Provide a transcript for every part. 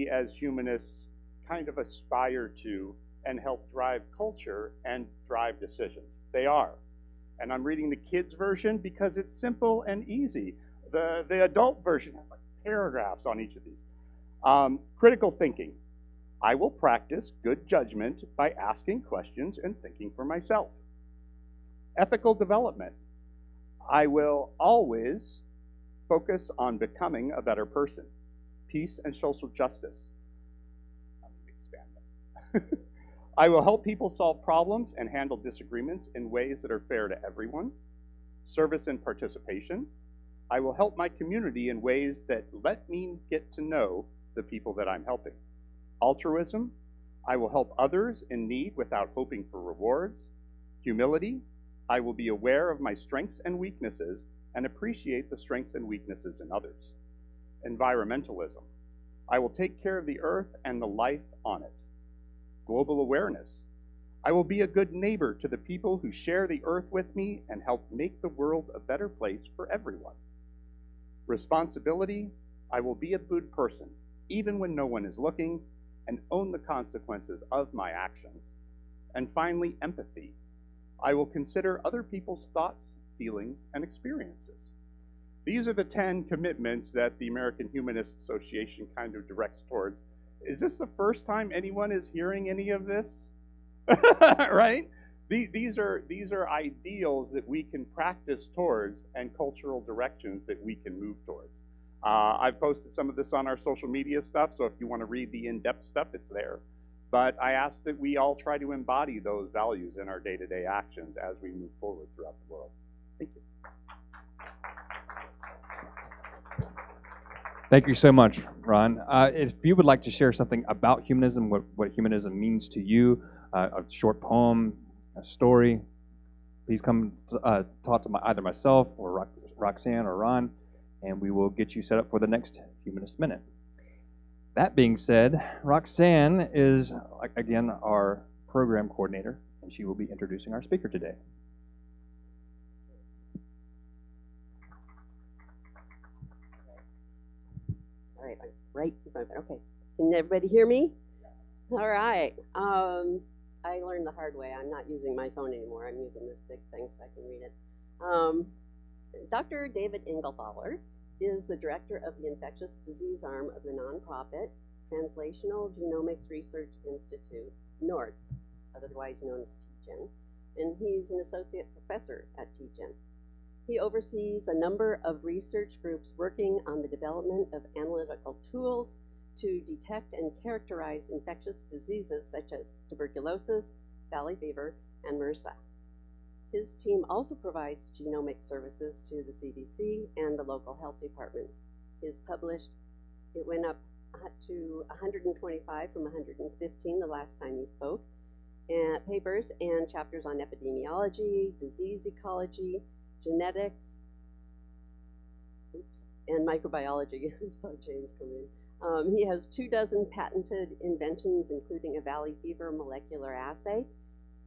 we as humanists kind of aspire to and help drive culture and drive decisions. They are. And I'm reading the kids version because it's simple and easy. The adult version has like paragraphs on each of these. Critical thinking. I will practice good judgment by asking questions and thinking for myself. Ethical development. I will always focus on becoming a better person. Peace and social justice. Let me expand this. I will help people solve problems and handle disagreements in ways that are fair to everyone. Service and participation. I will help my community in ways that let me get to know the people that I'm helping. Altruism. I will help others in need without hoping for rewards. Humility. I will be aware of my strengths and weaknesses and appreciate the strengths and weaknesses in others. Environmentalism. I will take care of the earth and the life on it. Global awareness. I will be a good neighbor to the people who share the earth with me and help make the world a better place for everyone. Responsibility. I will be a good person, even when no one is looking, and own the consequences of my actions. And finally, empathy. I will consider other people's thoughts, feelings, and experiences. These are the 10 commitments that the American Humanist Association kind of directs towards. Is this the first time anyone is hearing any of this? Right? These are ideals that we can practice towards and cultural directions that we can move towards. I've posted some of this on our social media stuff, so if you want to read the in-depth stuff, it's there. But I ask that we all try to embody those values in our day-to-day actions as we move forward throughout the world. Thank you. Thank you so much, Ron. If you would like to share something about humanism, what humanism means to you, a short poem, a story, please come talk to either myself or Roxanne or Ron, and we will get you set up for the next Humanist Minute. That being said, Roxanne is, again, our program coordinator, and she will be introducing our speaker today. All right, I'm right in front of it. Okay, can everybody hear me? All right. I learned the hard way. I'm not using my phone anymore. I'm using this big thing so I can read it. Dr. David Engelthaler is the director of the infectious disease arm of the nonprofit Translational Genomics Research Institute North, otherwise known as TGen, and he's an associate professor at TGen. He oversees a number of research groups working on the development of analytical tools to detect and characterize infectious diseases such as tuberculosis, valley fever, and MRSA. His team also provides genomic services to the CDC and the local health departments. His published, it went up to 125 from 115 the last time he spoke, and papers and chapters on epidemiology, disease ecology, genetics, and microbiology. I saw James come in. He has 24 patented inventions, including a valley fever molecular assay,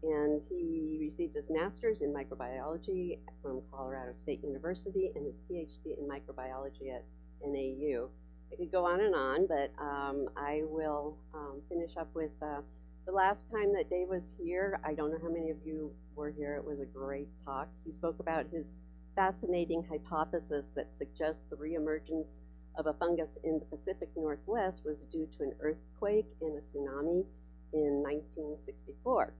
and he received his master's in microbiology from Colorado State University and his PhD in microbiology at NAU. I could go on, but I will finish up with the last time that Dave was here. I don't know how many of you were here. It was a great talk. He spoke about his fascinating hypothesis that suggests the reemergence of a fungus in the Pacific Northwest was due to an earthquake and a tsunami in 1964.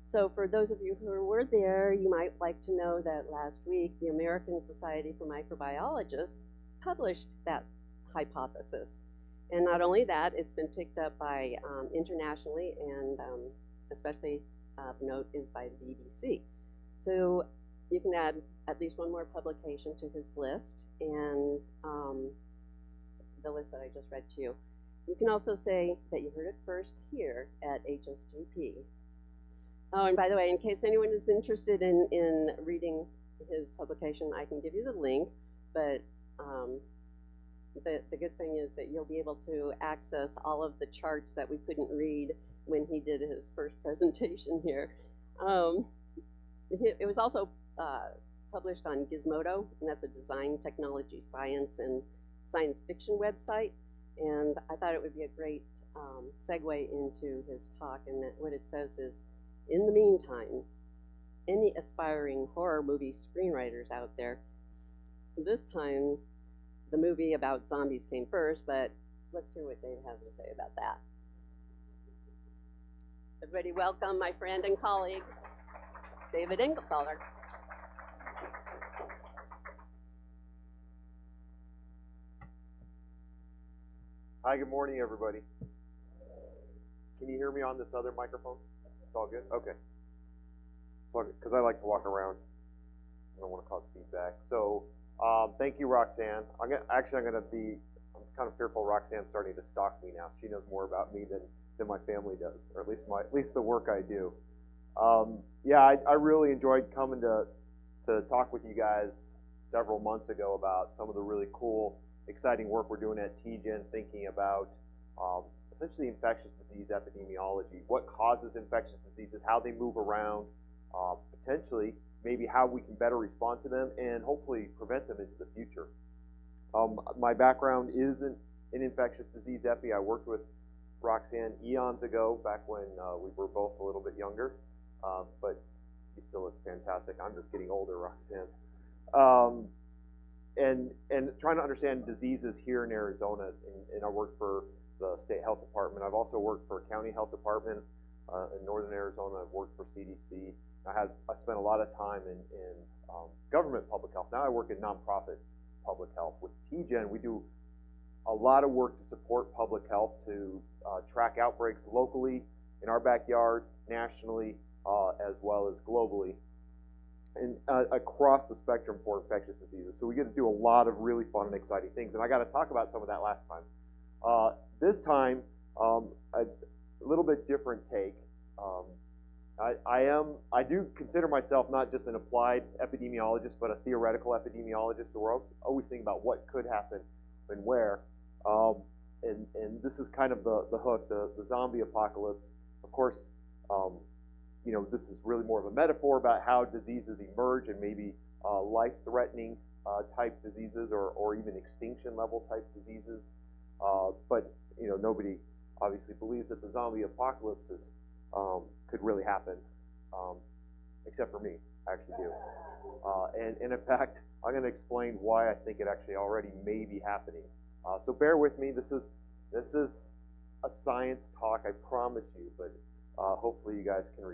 So for those of you who were there, you might like to know that last week, the American Society for Microbiologists published that hypothesis. And not only that, it's been picked up by internationally, and especially of note is by the BBC. So you can add at least one more publication to his list, and the list that I just read to you. You can also say that you heard it first here at HSGP. Oh, and by the way, in case anyone is interested in reading his publication, I can give you the link, but the good thing is that you'll be able to access all of the charts that we couldn't read when he did his first presentation here. It was also published on Gizmodo, and that's a design, technology, science, and science fiction website. And I thought it would be a great segue into his talk. And that what it says is, in the meantime, any aspiring horror movie screenwriters out there, this time the movie about zombies came first, but let's hear what Dave has to say about that. Everybody welcome my friend and colleague, David Engelthaler. Hi, good morning, everybody. Can you hear me on this other microphone? It's all good? Okay. Because I like to walk around. I don't want to cause feedback. So, thank you, Roxanne. I'm kind of fearful Roxanne's starting to stalk me now. She knows more about me than my family does, or at least the work I do. Yeah, I really enjoyed coming to talk with you guys several months ago about some of the really cool, exciting work we're doing at TGen, thinking about essentially infectious disease epidemiology, what causes infectious diseases, how they move around, potentially maybe how we can better respond to them, and hopefully prevent them into the future. My background is in infectious disease epi. I worked with Roxanne eons ago, back when we were both a little bit younger, but you still look fantastic. I'm just getting older, Roxanne. And trying to understand diseases here in Arizona, and I worked for the state health department. I've also worked for a county health department in northern Arizona. I've worked for CDC. I spent a lot of time in government public health. Now I work in nonprofit public health. With TGen, we do a lot of work to support public health, to track outbreaks locally, in our backyard, nationally, as well as globally, and across the spectrum for infectious diseases. So we get to do a lot of really fun and exciting things, and I got to talk about some of that last time. This time, a little bit different take. I do consider myself not just an applied epidemiologist, but a theoretical epidemiologist. So we're always thinking about what could happen and where. And this is kind of the hook, the zombie apocalypse. Of course, you know, this is really more of a metaphor about how diseases emerge, and maybe life-threatening type diseases, or even extinction level type diseases. But you know, nobody obviously believes that the zombie apocalypse could really happen, except for me. I actually do. And in fact, I'm going to explain why I think it actually already may be happening. So bear with me. This is a science talk, I promise you, but hopefully you guys can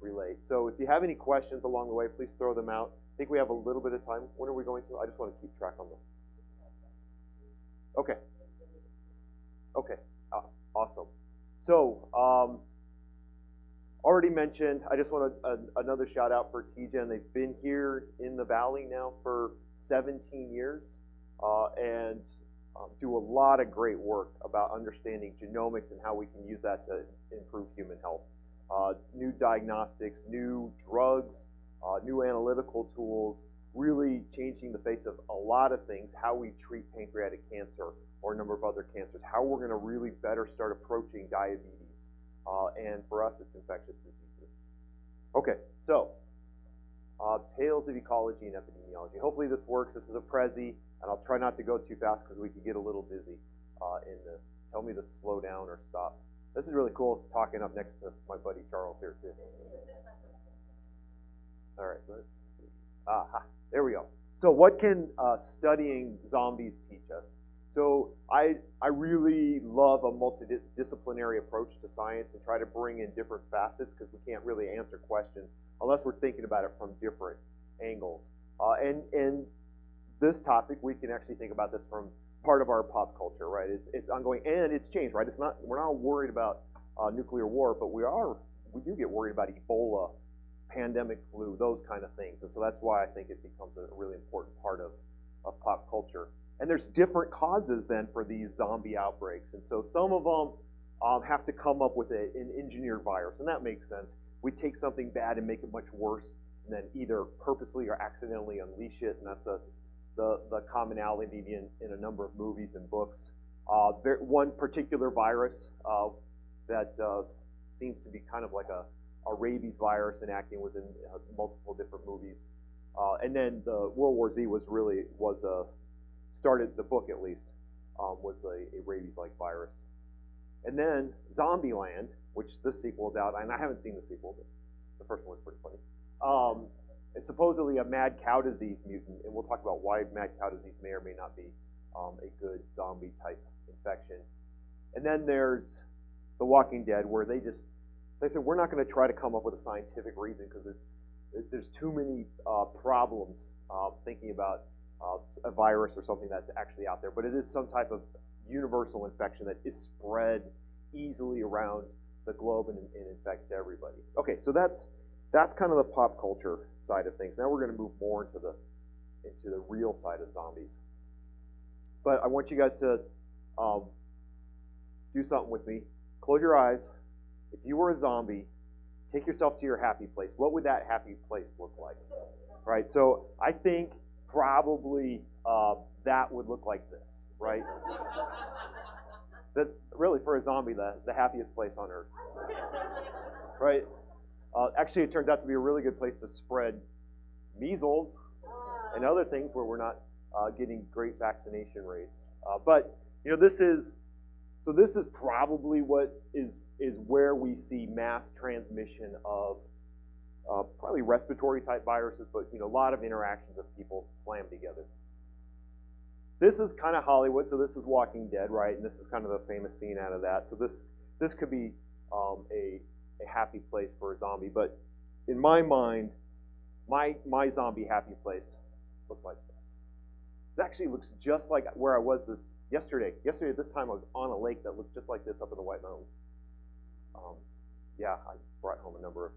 relate. So if you have any questions along the way, please throw them out. I think we have a little bit of time. When are we going to? I just want to keep track on them. Okay. Okay. Awesome. So already mentioned, I just want another shout out for TGen. They've been here in the Valley now for 17 years and do a lot of great work about understanding genomics and how we can use that to improve human health. New diagnostics, new drugs, new analytical tools, really changing the face of a lot of things, how we treat pancreatic cancer or a number of other cancers, how we're going to really better start approaching diabetes. And for us, it's infectious diseases. Okay, so tales of ecology and epidemiology. Hopefully this works. This is a Prezi, and I'll try not to go too fast because we could get a little busy in this. Tell me to slow down or stop. This is really cool, talking up next to my buddy Charles here too. All right, let's see. Aha, there we go. So what can studying zombies teach us? So I really love a multidisciplinary approach to science and try to bring in different facets, because we can't really answer questions unless we're thinking about it from different angles. And this topic, we can actually think about this from part of our pop culture, right? It's ongoing and it's changed, right? We're not worried about nuclear war, but we do get worried about Ebola, pandemic flu, those kind of things. And so that's why I think it becomes a really important part of pop culture. And there's different causes then for these zombie outbreaks. And so some of them have to come up with an engineered virus, and that makes sense. We take something bad and make it much worse, and then either purposely or accidentally unleash it, and that's the commonality in a number of movies and books. One particular virus that seems to be kind of like a rabies virus enacting was in multiple different movies. And then the World War Z started the book, at least, was a rabies-like virus. And then Zombieland, which this sequel is out, and I haven't seen the sequel, but the first one was pretty funny. It's supposedly a mad cow disease mutant, and we'll talk about why mad cow disease may or may not be a good zombie-type infection. And then there's The Walking Dead, where they said, we're not going to try to come up with a scientific reason because there's too many problems thinking about a virus or something that's actually out there. But it is some type of universal infection that is spread easily around the globe and infects everybody. Okay, so that's kind of the pop culture side of things. Now we're going to move more into the real side of zombies. But I want you guys to do something with me. Close your eyes. If you were a zombie, take yourself to your happy place. What would that happy place look like? Right? So I think probably that would look like this, right? That really, for a zombie, the happiest place on earth, right? Actually, it turns out to be a really good place to spread measles and other things where we're not getting great vaccination rates. But you know, this is probably what is where we see mass transmission of probably respiratory type viruses, but you know, a lot of interactions of people slammed together. This is kind of Hollywood, so this is Walking Dead, right? And this is kind of the famous scene out of that. So this could be a happy place for a zombie, but in my mind, my zombie happy place looks like this. It actually looks just like where I was yesterday. Yesterday at this time, I was on a lake that looked just like this up in the White Mountains. Yeah, I brought home a number of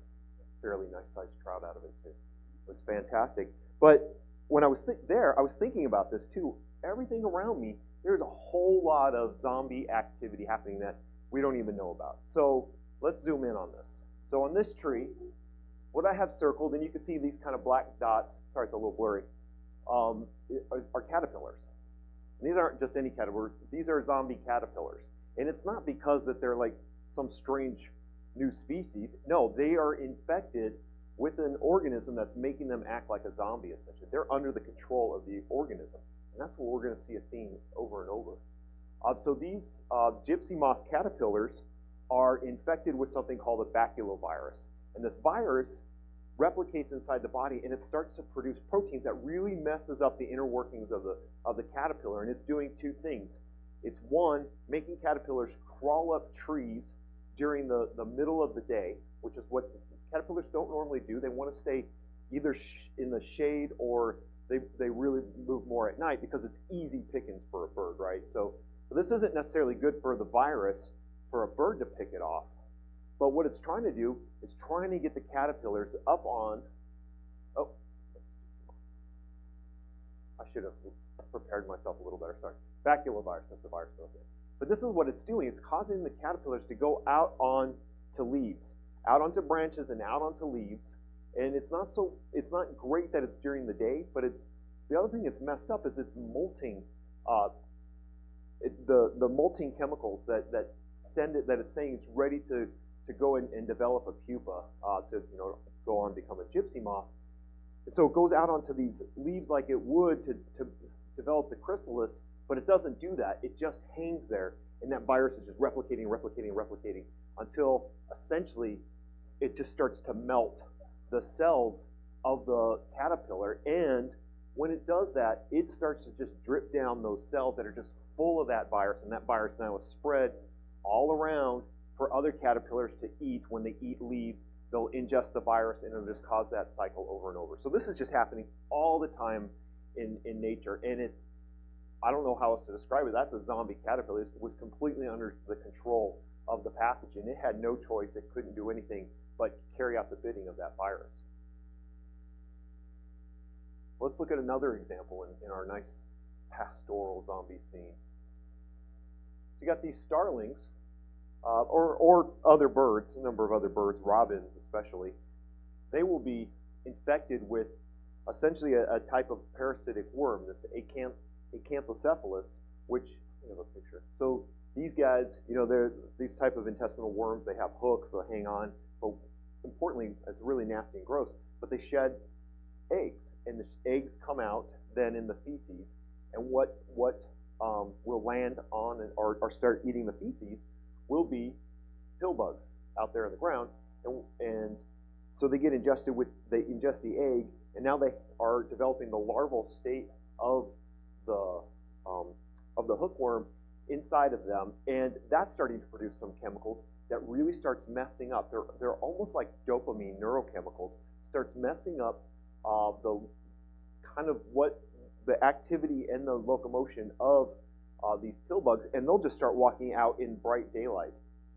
fairly nice-sized trout out of it too. It was fantastic. But when I was there, I was thinking about this too. Everything around me, there's a whole lot of zombie activity happening that we don't even know about. So let's zoom in on this. So on this tree, what I have circled, and you can see these kind of black dots, sorry it's a little blurry, are caterpillars. And these aren't just any caterpillars, these are zombie caterpillars. And it's not because that they're like some strange new species. No, they are infected with an organism that's making them act like a zombie, essentially. They're under the control of the organism. And that's what we're going to see a theme over and over. So these gypsy moth caterpillars are infected with something called a baculovirus. And this virus replicates inside the body, and it starts to produce proteins that really messes up the inner workings of the caterpillar. And it's doing two things. It's one, making caterpillars crawl up trees during the middle of the day, which is what caterpillars don't normally do. They want to stay either in the shade or they really move more at night because it's easy pickings for a bird, right? So this isn't necessarily good for the virus for a bird to pick it off. But what it's trying to do is trying to get the caterpillars up on, oh, I should have prepared myself a little better, sorry. Baculovirus, that's the virus. Okay. But this is what it's doing. It's causing the caterpillars to go out onto leaves, out onto branches and out onto leaves. And it's not great that it's during the day, but the other thing that's messed up is it's molting, the molting chemicals that it's saying it's ready to go and develop a pupa to go on and become a gypsy moth. And so it goes out onto these leaves like it would to develop the chrysalis, but it doesn't do that. It just hangs there, and that virus is just replicating until essentially it just starts to melt the cells of the caterpillar. And when it does that, it starts to just drip down those cells that are just full of that virus, and that virus now is spread all around for other caterpillars to eat. When they eat leaves, they'll ingest the virus, and it'll just cause that cycle over and over. So this is just happening all the time in nature, and I don't know how else to describe it. That's a zombie caterpillar. It was completely under the control of the pathogen. It had no choice. It couldn't do anything but carry out the bidding of that virus. Let's look at another example in our nice pastoral zombie scene. So you got these starlings, or other birds, a number of other birds, robins especially. They will be infected with essentially a type of parasitic worm, this Engelthaler, which, you have a picture. So these guys, they're these type of intestinal worms. They have hooks, they'll hang on. But importantly, it's really nasty and gross. But they shed eggs, and the eggs come out then in the feces. And what will land on or start eating the feces will be pill bugs out there in the ground, and so they ingest the egg, and now they are developing the larval state of the hookworm inside of them, and that's starting to produce some chemicals that really starts messing up. They're almost like dopamine neurochemicals. Starts messing up the kind of what the activity and the locomotion of these pill bugs, and they'll just start walking out in bright daylight.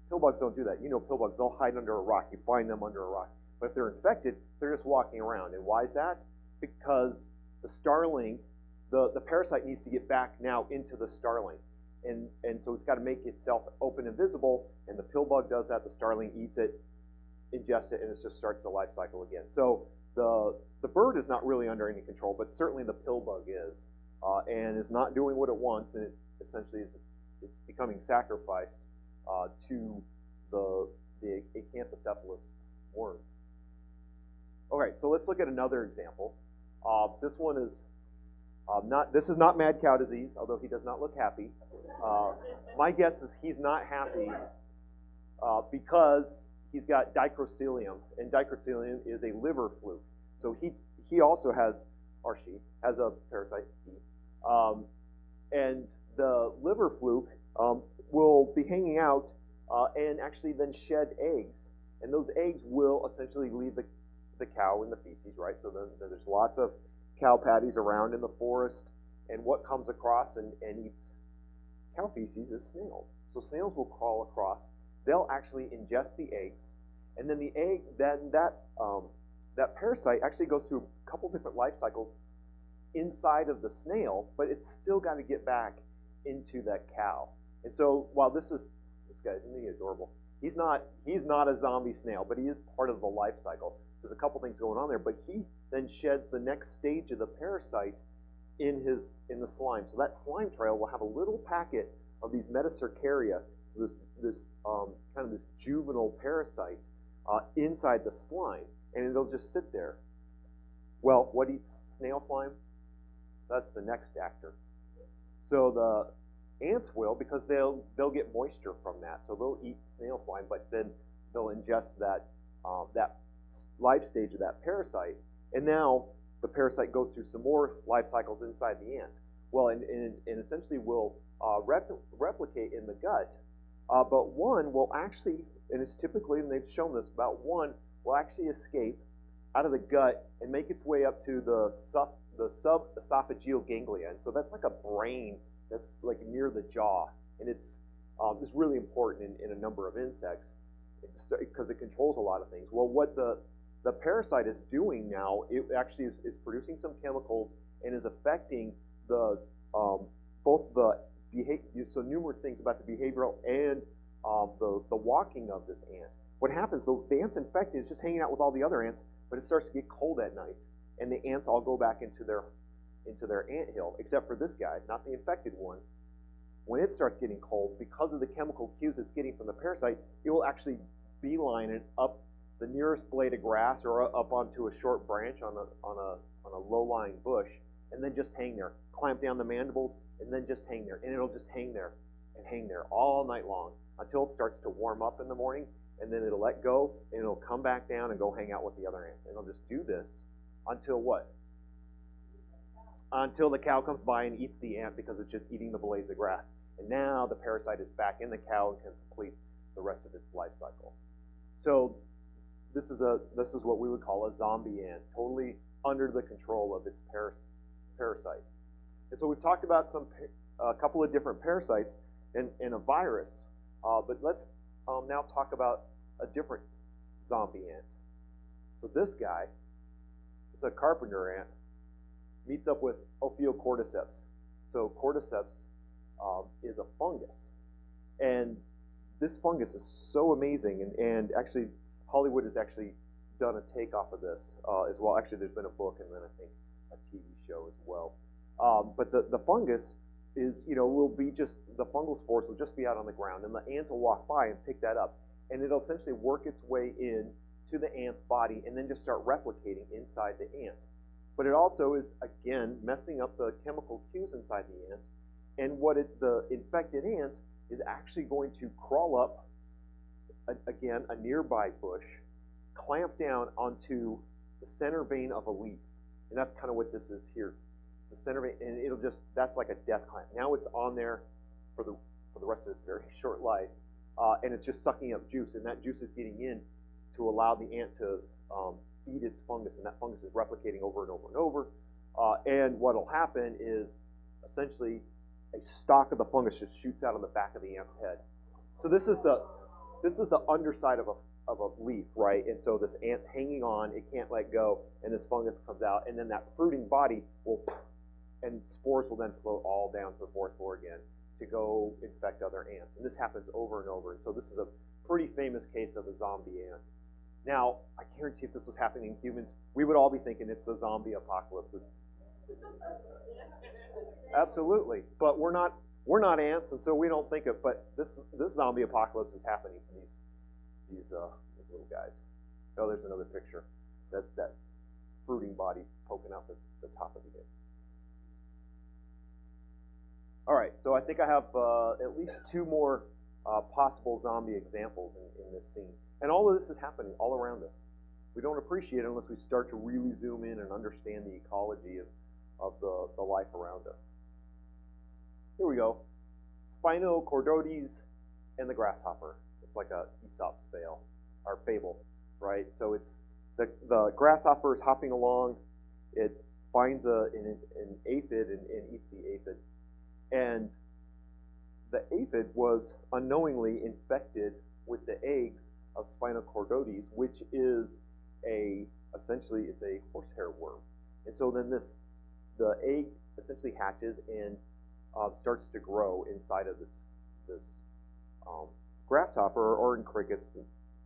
Pill bugs don't do that. You know, pill bugs, they'll hide under a rock. You find them under a rock. But if they're infected, they're just walking around. And why is that? Because the starling, the parasite needs to get back now into the starling. And so it's got to make itself open and visible, and the pill bug does that. The starling eats it, ingests it, and it just starts the life cycle again. So the bird is not really under any control, but certainly the pill bug is, and is not doing what it wants, and it essentially it's becoming sacrificed to the Engelthaler worm. All right, so let's look at another example. This one is this is not mad cow disease, although he does not look happy. My guess is he's not happy because he's got dicrocilium, and dicrocilium is a liver fluke. So he also has, or she has a parasite, and the liver fluke will be hanging out and actually then shed eggs, and those eggs will essentially leave the cow in the feces, right? So then there's lots of cow patties around in the forest, and what comes across and eats cow feces is snails. So snails will crawl across. They'll actually ingest the eggs, and then the egg, that parasite actually goes through a couple different life cycles inside of the snail, but it's still got to get back into that cow. And so while this guy, isn't he adorable? He's not a zombie snail, but he is part of the life cycle. There's a couple things going on there, but he then sheds the next stage of the parasite in the slime. So that slime trail will have a little packet of these metacercaria, this kind of this juvenile parasite inside the slime, and it'll just sit there. Well, what eats snail slime? That's the next actor. So the ants will, because they'll get moisture from that, so they'll eat snail slime, but then they'll ingest that life stage of that parasite, and now the parasite goes through some more life cycles inside the ant. Well, and essentially will replicate in the gut, but one will actually, and it's typically, and they've shown this, about one will actually escape out of the gut and make its way up to the sub-esophageal ganglia. And so that's like a brain that's like near the jaw, and it's really important in a number of insects because it controls a lot of things. Well, what the parasite is doing now, it actually is producing some chemicals and is affecting both the behavior, so numerous things about the behavioral and the walking of this ant. What happens, the ant's infected, it's just hanging out with all the other ants, but it starts to get cold at night, and the ants all go back into their anthill, except for this guy, not the infected one. When it starts getting cold, because of the chemical cues it's getting from the parasite, it will actually beeline it up the nearest blade of grass or up onto a short branch on a low-lying bush, and then just hang there, clamp down the mandibles, and then just hang there, and it'll just hang there and hang there all night long until it starts to warm up in the morning, and then it'll let go, and it'll come back down and go hang out with the other ants. And it'll just do this until what? Until the cow comes by and eats the ant because it's just eating the blades of grass. And now the parasite is back in the cow and can complete the rest of its life cycle. So this is what we would call a zombie ant, totally under the control of its parasite. And so we've talked about a couple of different parasites and a virus, but let's now talk about a different zombie ant. So this guy is a carpenter ant, meets up with Ophiocordyceps. So cordyceps is a fungus, and this fungus is so amazing, and actually Hollywood has actually done a takeoff of this as well. Actually, there's been a book and then I think a TV show as well. But the fungus is, will be just, the fungal spores will just be out on the ground, and the ant will walk by and pick that up, and it'll essentially work its way in to the ant's body and then just start replicating inside the ant. But it also is, again, messing up the chemical cues inside the ant, And the infected ant is actually going to crawl up, again, a nearby bush, clamp down onto the center vein of a leaf. And that's kind of what this is here. The center vein, and that's like a death clamp. Now it's on there for the rest of its very short life, and it's just sucking up juice, and that juice is getting in to allow the ant to feed its fungus, and that fungus is replicating over and over and over. And what will happen is essentially a stalk of the fungus just shoots out of the back of the ant's head. So this is the underside of a leaf, right? And so this ant's hanging on, it can't let go, and this fungus comes out, and then that fruiting body will, and spores will then float all down to the forest floor again to go infect other ants. And this happens over and over. And so this is a pretty famous case of a zombie ant. Now, I guarantee if this was happening in humans, we would all be thinking it's the zombie apocalypse. Absolutely. But we're not ants, and so we don't think of, but this zombie apocalypse is happening to these little guys. Oh, there's another picture. That fruiting body poking out the top of the ant. All right, so I think I have at least two more possible zombie examples in this scene. And all of this is happening all around us. We don't appreciate it unless we start to really zoom in and understand the ecology of the life around us. Here we go. Spinochordotes and the grasshopper. It's like a Aesop's fable, right? So it's the grasshopper is hopping along. It finds an aphid and eats the aphid. And the aphid was unknowingly infected with the eggs of Spinochordotes, which is essentially it's a horsehair worm. And so then the egg essentially hatches and starts to grow inside of this grasshopper, or in crickets,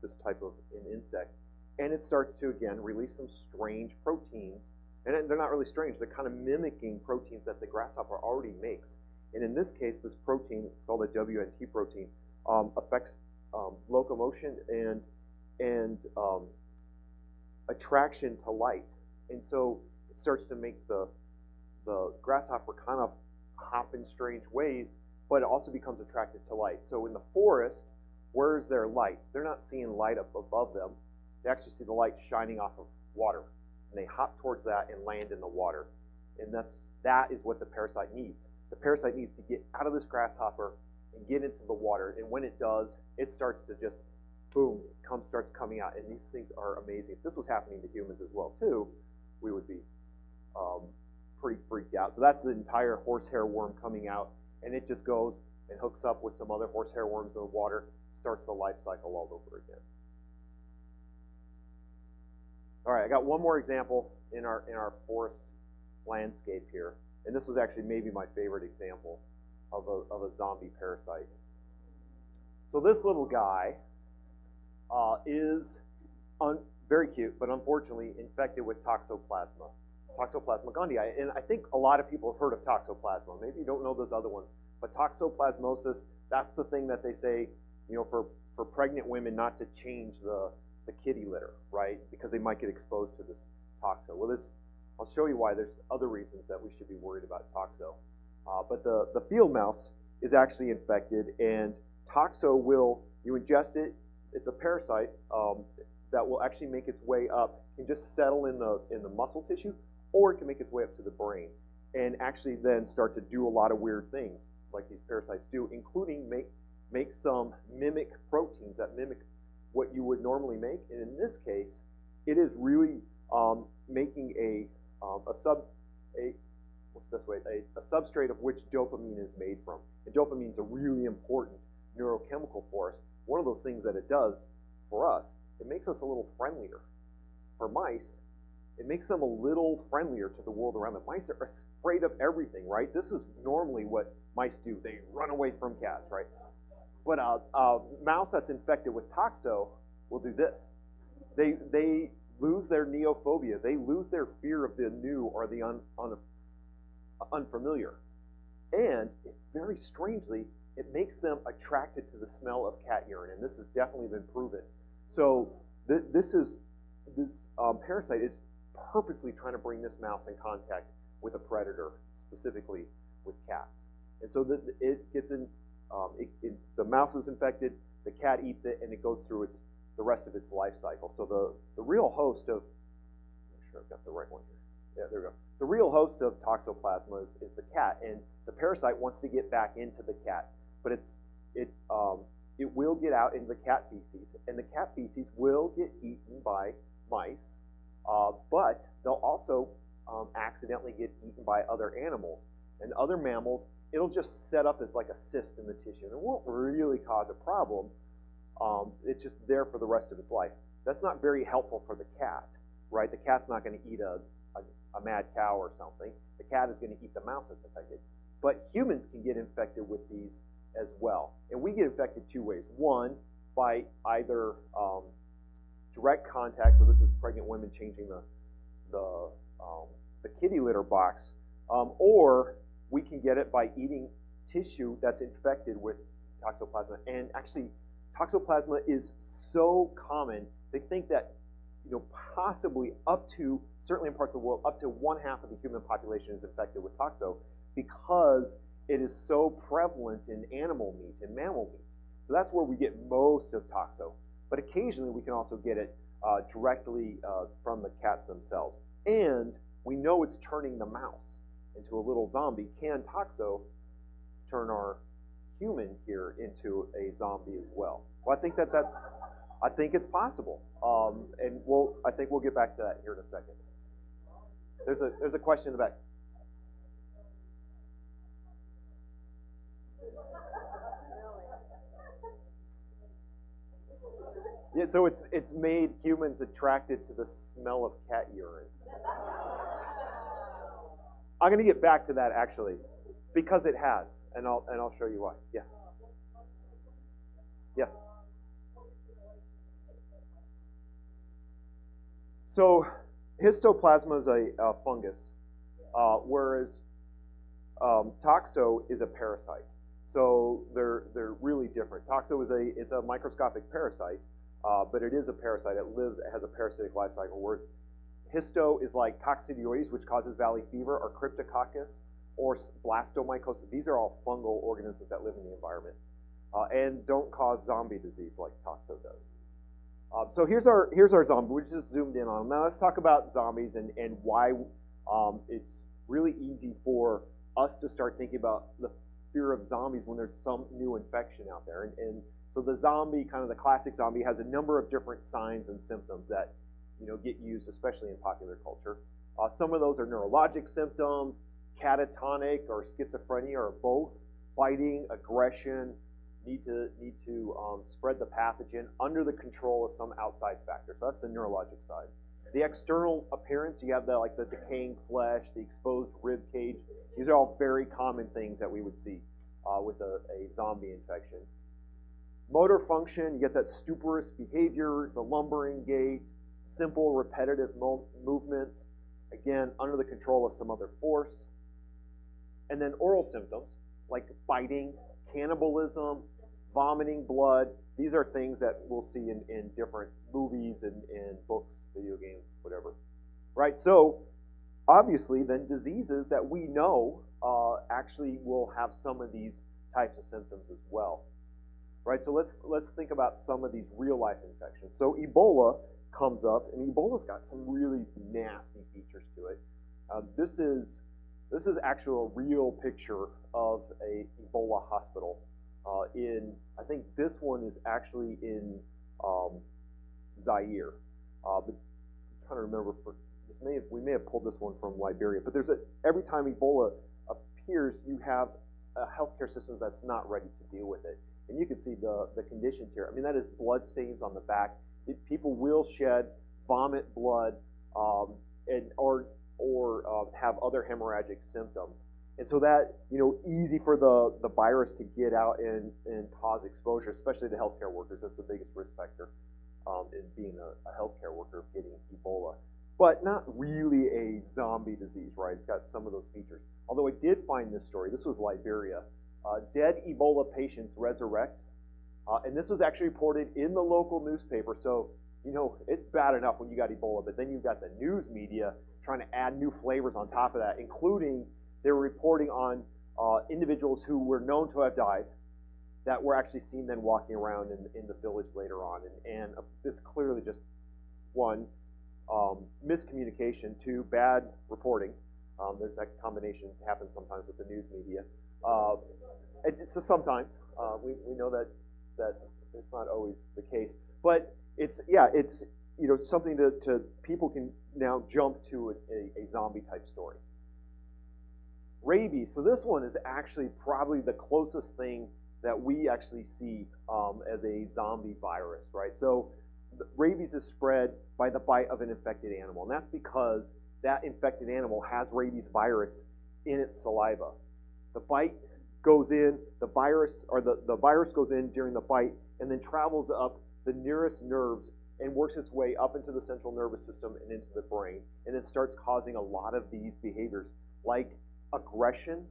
this type of an insect. And it starts to, again, release some strange proteins. And they're not really strange. They're kind of mimicking proteins that the grasshopper already makes. And in this case, this protein, it's called a WNT protein, affects locomotion and attraction to light. And so it starts to make the grasshopper kind of hop in strange ways, but it also becomes attracted to light. So in the forest, where's their light? They're not seeing light up above them. They actually see the light shining off of water. And they hop towards that and land in the water. And that is what the parasite needs. The parasite needs to get out of this grasshopper and get into the water. And when it does, it starts to just, boom, starts coming out. And these things are amazing. If this was happening to humans as well, too, we would be pretty freaked out. So that's the entire horsehair worm coming out. And it just goes and hooks up with some other horsehair worms in the water, starts the life cycle all over again. All right, I got one more example in our forest landscape here. And this is actually maybe my favorite example of a zombie parasite. So this little guy is very cute, but unfortunately infected with Toxoplasma gondii. And I think a lot of people have heard of Toxoplasma. Maybe you don't know those other ones. But toxoplasmosis, that's the thing that they say, for pregnant women not to change the kitty litter, right? Because they might get exposed to this toxo. Well, I'll show you why. There's other reasons that we should be worried about toxo. But the field mouse is actually infected, and toxo you ingest it. It's a parasite that will actually make its way up and just settle in the muscle tissue, or it can make its way up to the brain and actually then start to do a lot of weird things like these parasites do, including make some mimic proteins that mimic what you would normally make. And in this case, it is really making a substrate of which dopamine is made from. And dopamine is a really important neurochemical for us. One of those things that it does for us, it makes us a little friendlier. For mice, it makes them a little friendlier to the world around them. Mice are afraid of everything, right? This is normally what mice do. They run away from cats, right? But a mouse that's infected with toxo will do this. They lose their neophobia. They lose their fear of the new or the unfamiliar. And very strangely, it makes them attracted to the smell of cat urine, and this has definitely been proven. So this parasite is purposely trying to bring this mouse in contact with a predator, specifically with cats. And so it gets in, the mouse is infected, the cat eats it, and it goes through the rest of its life cycle. So the real host of, make sure I've got the right one here. Yeah, there we go. The real host of toxoplasma is the cat, and the parasite wants to get back into the cat, but it will get out into the cat feces, and the cat feces will get eaten by mice, but they'll also accidentally get eaten by other animals. And other mammals, it'll just set up as like a cyst in the tissue, and it won't really cause a problem. It's just there for the rest of its life. That's not very helpful for the cat, right? The cat's not going to eat a mad cow or something. The cat is going to eat the mouse that's infected. But humans can get infected with these as well. And we get infected two ways. One, by either direct contact, so this is pregnant women changing the kitty litter box, or we can get it by eating tissue that's infected with toxoplasma. And actually, toxoplasma is so common, they think that possibly up to, certainly in parts of the world, up to 1/2 of the human population is infected with toxo because it is so prevalent in animal meat and mammal meat. So that's where we get most of toxo. But occasionally we can also get it directly from the cats themselves. And we know it's turning the mouse into a little zombie. Can toxo turn our human here into a zombie as well? Well, I think I think it's possible. And I think we'll get back to that here in a second. There's a question in the back. Yeah, so it's made humans attracted to the smell of cat urine. I'm going to get back to that actually, because it has, and I'll show you why. Yeah. Yeah. So histoplasma is a fungus, whereas toxo is a parasite. So they're really different. Toxo is a microscopic parasite, but it is a parasite. It has a parasitic life cycle. Whereas histo is like coccidioides, which causes valley fever, or cryptococcus, or blastomycosis. These are all fungal organisms that live in the environment and don't cause zombie disease like toxo does. So here's our zombie. We just zoomed in on them. Now let's talk about zombies and why it's really easy for us to start thinking about the fear of zombies when there's some new infection out there. And so the zombie, kind of the classic zombie, has a number of different signs and symptoms that get used, especially in popular culture. Some of those are neurologic symptoms, catatonic or schizophrenia, or both, biting, aggression, need to spread the pathogen under the control of some outside factor. So that's the neurologic side. The external appearance, you have the decaying flesh, the exposed rib cage. These are all very common things that we would see with a zombie infection. Motor function, you get that stuporous behavior, the lumbering gait, simple repetitive movements, again, under the control of some other force. And then oral symptoms, like biting, cannibalism, vomiting blood. These are things that we'll see in different movies and books, video games, whatever. Right? So, obviously, then diseases that we know actually will have some of these types of symptoms as well. Right? So let's think about some of these real-life infections. So Ebola comes up, and Ebola's got some really nasty features to it. This is actually a real picture of a Ebola hospital. I think this one is actually in Zaire. But I'm trying to remember, we may have pulled this one from Liberia. But every time Ebola appears, you have a healthcare system that's not ready to deal with it. And you can see the conditions here. I mean, that is blood stains on the back. People will shed, vomit blood, or have other hemorrhagic symptoms. And so that, easy for the virus to get out and cause exposure, especially to healthcare workers. That's the biggest risk factor in being a healthcare worker of getting Ebola. But not really a zombie disease, right? It's got some of those features. Although I did find this story. This was Liberia. Dead Ebola patients resurrect. And this was actually reported in the local newspaper. So, it's bad enough when you got Ebola, but then you've got the news media trying to add new flavors on top of that, including they were reporting on individuals who were known to have died that were actually seen then walking around in the village later on. And this clearly just, one, miscommunication, two, bad reporting. There's that combination happens sometimes with the news media. It's just sometimes. We know that it's not always the case. But it's something to people can now jump to a zombie type story. Rabies. So this one is actually probably the closest thing that we actually see as a zombie virus, right? So rabies is spread by the bite of an infected animal, and that's because that infected animal has rabies virus in its saliva. The bite goes in, the virus goes in during the bite, and then travels up the nearest nerves and works its way up into the central nervous system and into the brain, and it starts causing a lot of these behaviors, like aggression,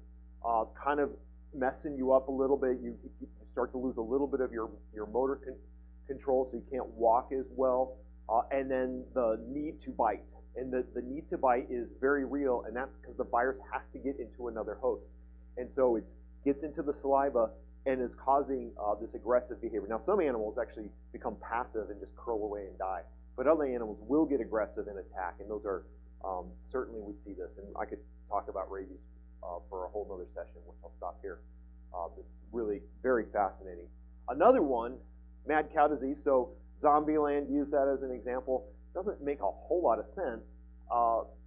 kind of messing you up a little bit. You start to lose a little bit of your motor control, so you can't walk as well, and then the need to bite. And the need to bite is very real, and that's because the virus has to get into another host. And so it gets into the saliva and is causing this aggressive behavior. Now, some animals actually become passive and just curl away and die, but other animals will get aggressive and attack, and those are certainly we see this. And I could talk about rabies for a whole other session, which I'll stop here. It's really very fascinating. Another one, mad cow disease. So Zombieland used that as an example. Doesn't make a whole lot of sense,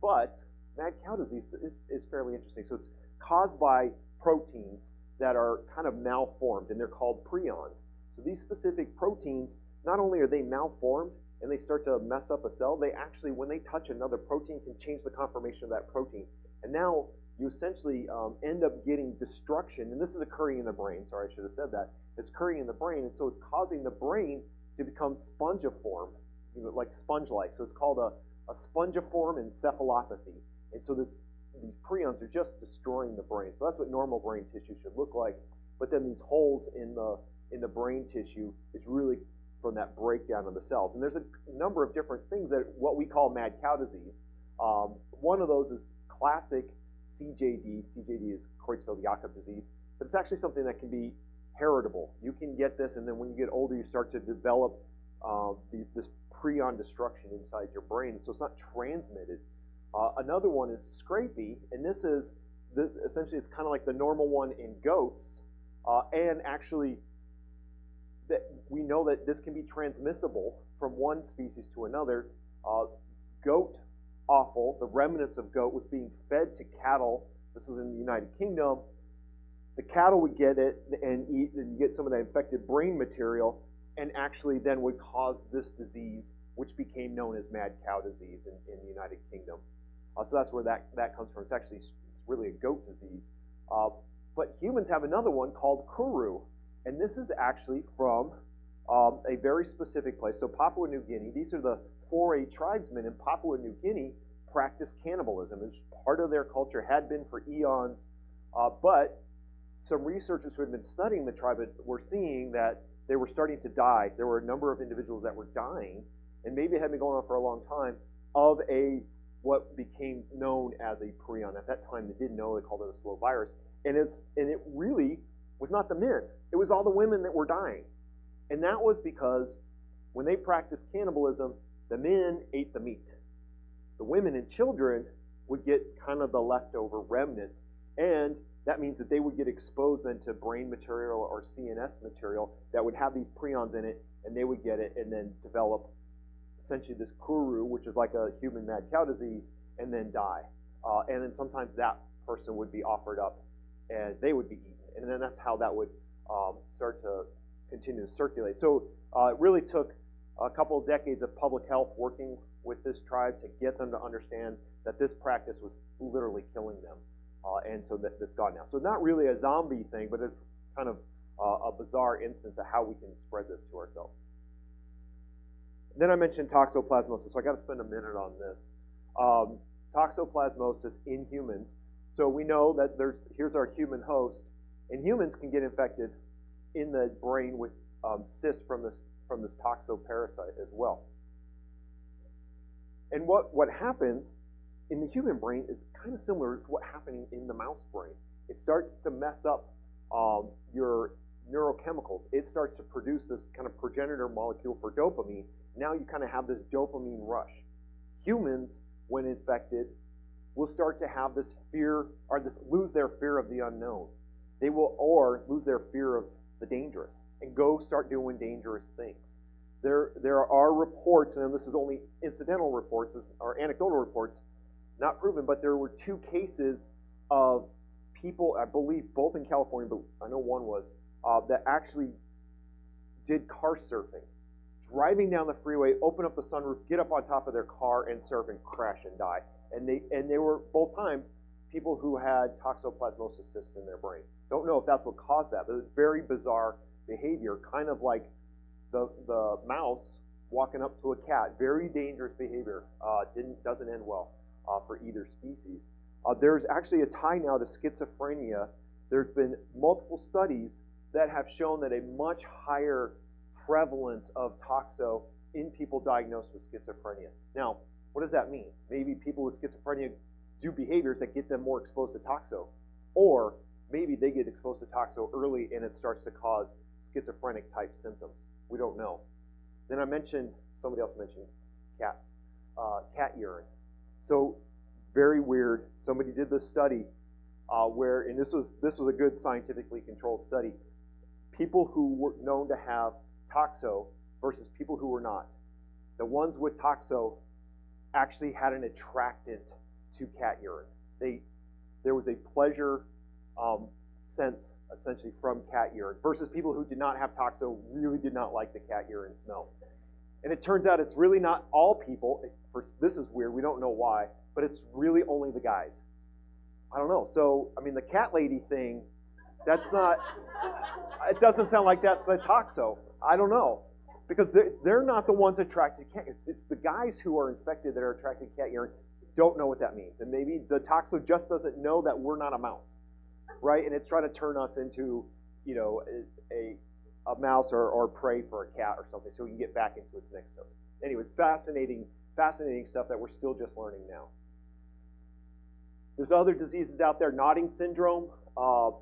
but mad cow disease is fairly interesting. So it's caused by proteins that are kind of malformed, and they're called prions. So these specific proteins, not only are they malformed and they start to mess up a cell, they actually, when they touch another protein, can change the conformation of that protein. And now you essentially end up getting destruction, and this is occurring in the brain. Sorry, I should have said that. It's occurring in the brain, and so it's causing the brain to become spongiform, like sponge-like. So it's called a spongiform encephalopathy. And so these prions are just destroying the brain. So that's what normal brain tissue should look like. But then these holes in the brain tissue is really from that breakdown of the cells. And there's a number of different things that what we call mad cow disease. One of those is classic CJD. CJD is Creutzfeldt-Jakob disease, but it's actually something that can be heritable. You can get this, and then when you get older, you start to develop this prion destruction inside your brain, so it's not transmitted. Another one is scrapie, and this essentially it's kind of like the normal one in goats, and actually that we know that this can be transmissible from one species to another. Goat offal, the remnants of goat, was being fed to cattle. This was in the United Kingdom. The cattle would get it and eat, and you get some of that infected brain material, and actually then would cause this disease, which became known as mad cow disease in the United Kingdom. So that's where that comes from. It's actually really a goat disease. But humans have another one called kuru, and this is actually from a very specific place. So Papua New Guinea, these are the 4A tribesmen in Papua New Guinea practice cannibalism. It's part of their culture, had been for eons, but some researchers who had been studying the tribe were seeing that they were starting to die. There were a number of individuals that were dying, and maybe it had been going on for a long time, of what became known as a prion. At that time, they didn't know. They called it a slow virus. And it really was not the men. It was all the women that were dying. And that was because when they practiced cannibalism, the men ate the meat. The women and children would get kind of the leftover remnants, and that means that they would get exposed then to brain material or CNS material that would have these prions in it, and they would get it and then develop essentially this kuru, which is like a human mad cow disease, and then die. And then sometimes that person would be offered up, and they would be eaten. And then that's how that would start to continue to circulate. So it really took a couple of decades of public health working with this tribe to get them to understand that this practice was literally killing them. And so that's gone now. So not really a zombie thing, but it's kind of a bizarre instance of how we can spread this to ourselves. Then I mentioned toxoplasmosis, so I got to spend a minute on this. Toxoplasmosis in humans. So we know that here's our human host, and humans can get infected in the brain with cysts from this toxoparasite as well. And what happens in the human brain is kind of similar to what's happening in the mouse brain. it starts to mess up your neurochemicals. It starts to produce this kind of progenitor molecule for dopamine. Now you kind of have this dopamine rush. Humans, when infected, will start to have this fear, or lose their fear of the unknown. They will, or lose their fear of the dangerous, and go start doing dangerous things. There are reports, and this is only incidental reports, or anecdotal reports, not proven, but there were 2 cases of people, I believe both in California, but I know one was, that actually did car surfing. Driving down the freeway, open up the sunroof, get up on top of their car and surf and crash and die. And they were, both times, people who had toxoplasmosis cysts in their brain. Don't know if that's what caused that, but it's very bizarre behavior, kind of like the mouse walking up to a cat. Very dangerous behavior. Doesn't end well for either species. There's actually a tie now to schizophrenia. There's been multiple studies that have shown that a much higher prevalence of toxo in people diagnosed with schizophrenia. Now, what does that mean? Maybe people with schizophrenia do behaviors that get them more exposed to toxo, or maybe they get exposed to toxo early and it starts to cause schizophrenic type symptoms. We don't know. Then somebody else mentioned cats, cat urine. So very weird. Somebody did this study where, and this was a good scientifically controlled study, people who were known to have toxo versus people who were not. The ones with toxo actually had an attractant to cat urine. There was a pleasure sense essentially from cat urine versus people who did not have toxo really did not like the cat urine smell. And it turns out it's really not all people. This is weird. We don't know why, but it's really only the guys. I don't know. So, I mean, the cat lady thing, that's not, it doesn't sound like that's the toxo. I don't know. Because they're not the ones attracted to cat urine. It's the guys who are infected that are attracted to cat urine don't know what that means. And maybe the toxo just doesn't know that we're not a mouse, right? And it's trying to turn us into, a mouse or prey for a cat or something so we can get back into its next dose. Anyways, fascinating stuff that we're still just learning now. There's other diseases out there. Nodding syndrome.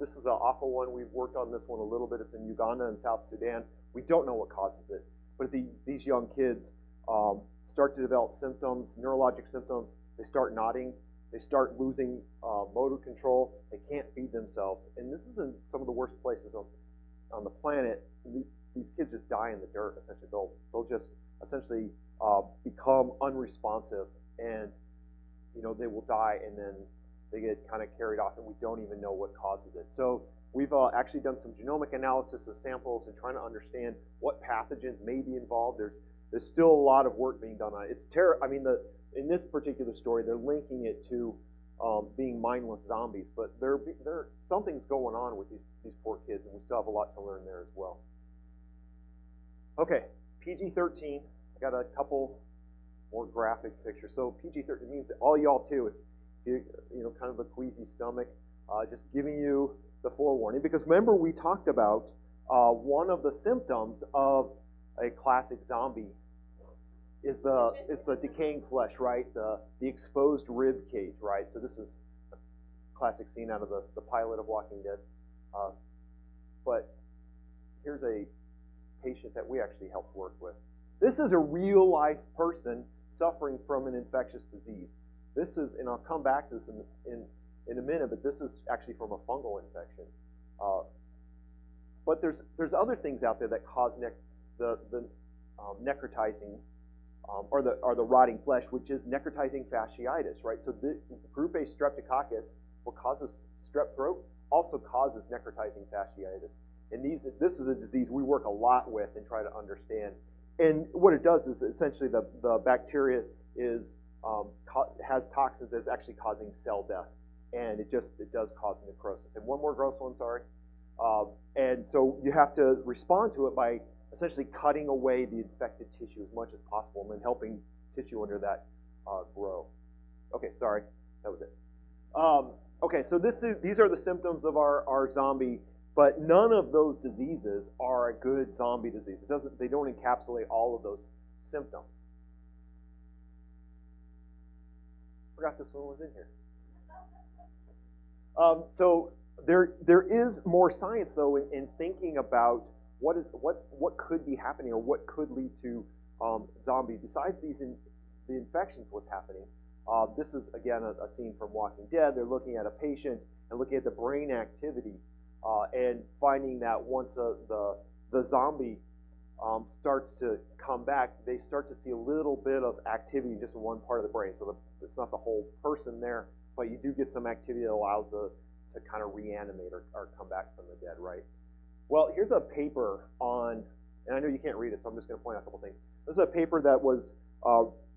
This is an awful one. We've worked on this one a little bit. It's in Uganda and South Sudan. We don't know what causes it. But these young kids start to develop symptoms, neurologic symptoms. They start nodding. They start losing motor control. They can't feed themselves. And this is in some of the worst places on the planet. These kids just die in the dirt, essentially. They'll just essentially become unresponsive, and they will die, and then they get kind of carried off, and we don't even know what causes it. So we've actually done some genomic analysis of samples and trying to understand what pathogens may be involved. There's still a lot of work being done on it. It's I mean, in this particular story, they're linking it to being mindless zombies, but something's going on with these poor kids, and we still have a lot to learn there as well. Okay, PG-13. I got a couple more graphic pictures. So PG-13 means all y'all too. If kind of a queasy stomach. Just giving you the forewarning, because remember we talked about one of the symptoms of a classic zombie is the decaying flesh, right? The exposed rib cage, right? So this is a classic scene out of the pilot of Walking Dead. But here's a patient that we actually helped work with. This is a real life person suffering from an infectious disease. This is, and I'll come back to this in a minute, but this is actually from a fungal infection. But there's other things out there that cause the necrotizing or the rotting flesh, which is necrotizing fasciitis, right? So the group A streptococcus, what causes strep throat, also causes necrotizing fasciitis. And this is a disease we work a lot with and try to understand. And what it does is essentially the bacteria has toxins that's actually causing cell death, and it does cause necrosis. And one more gross one, sorry. And so you have to respond to it by essentially cutting away the infected tissue as much as possible, and then helping tissue under that grow. Okay, sorry, that was it. Okay, so these are the symptoms of our zombie, but none of those diseases are a good zombie disease. They don't encapsulate all of those symptoms. Forgot this one was in here. So There is more science though in thinking about what could be happening or what could lead to zombie. Besides the infections, what's happening? This is again a scene from Walking Dead. They're looking at a patient and looking at the brain activity and finding that once the zombie starts to come back, they start to see a little bit of activity just in one part of the brain. So it's not the whole person there, but you do get some activity that allows to kind of reanimate or come back from the dead, right? Well, here's a paper on, and I know you can't read it, so I'm just going to point out a couple things. This is a paper that was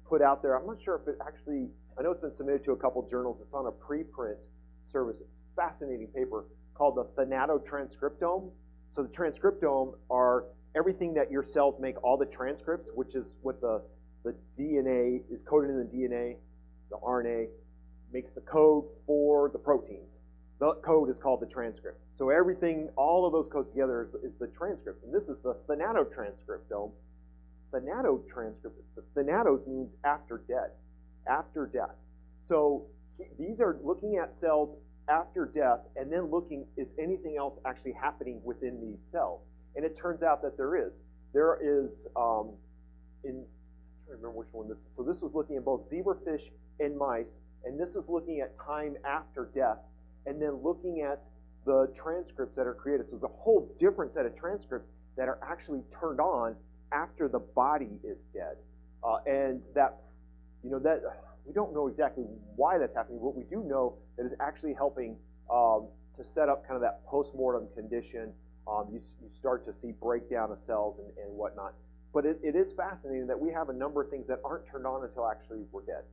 put out there. I'm not sure if it actually, I know it's been submitted to a couple journals. It's on a preprint service. Fascinating paper called the thanatotranscriptome. So the transcriptome are everything that your cells make, all the transcripts, which is what the DNA is coded in the DNA, the RNA makes the code for the proteins. The code is called the transcript. So everything, all of those codes together is the transcript. And this is the thanatotranscriptome. The thanatos means after death. So these are looking at cells after death and then looking, is anything else actually happening within these cells? And it turns out that there is. I'm trying to remember which one this is. So this was looking at both zebrafish and mice, and this is looking at time after death, and then looking at the transcripts that are created. So there's a whole different set of transcripts that are actually turned on after the body is dead. And that, that we don't know exactly why that's happening. What we do know that is actually helping to set up kind of that post-mortem condition. You start to see breakdown of cells and whatnot. But it is fascinating that we have a number of things that aren't turned on until actually we're dead.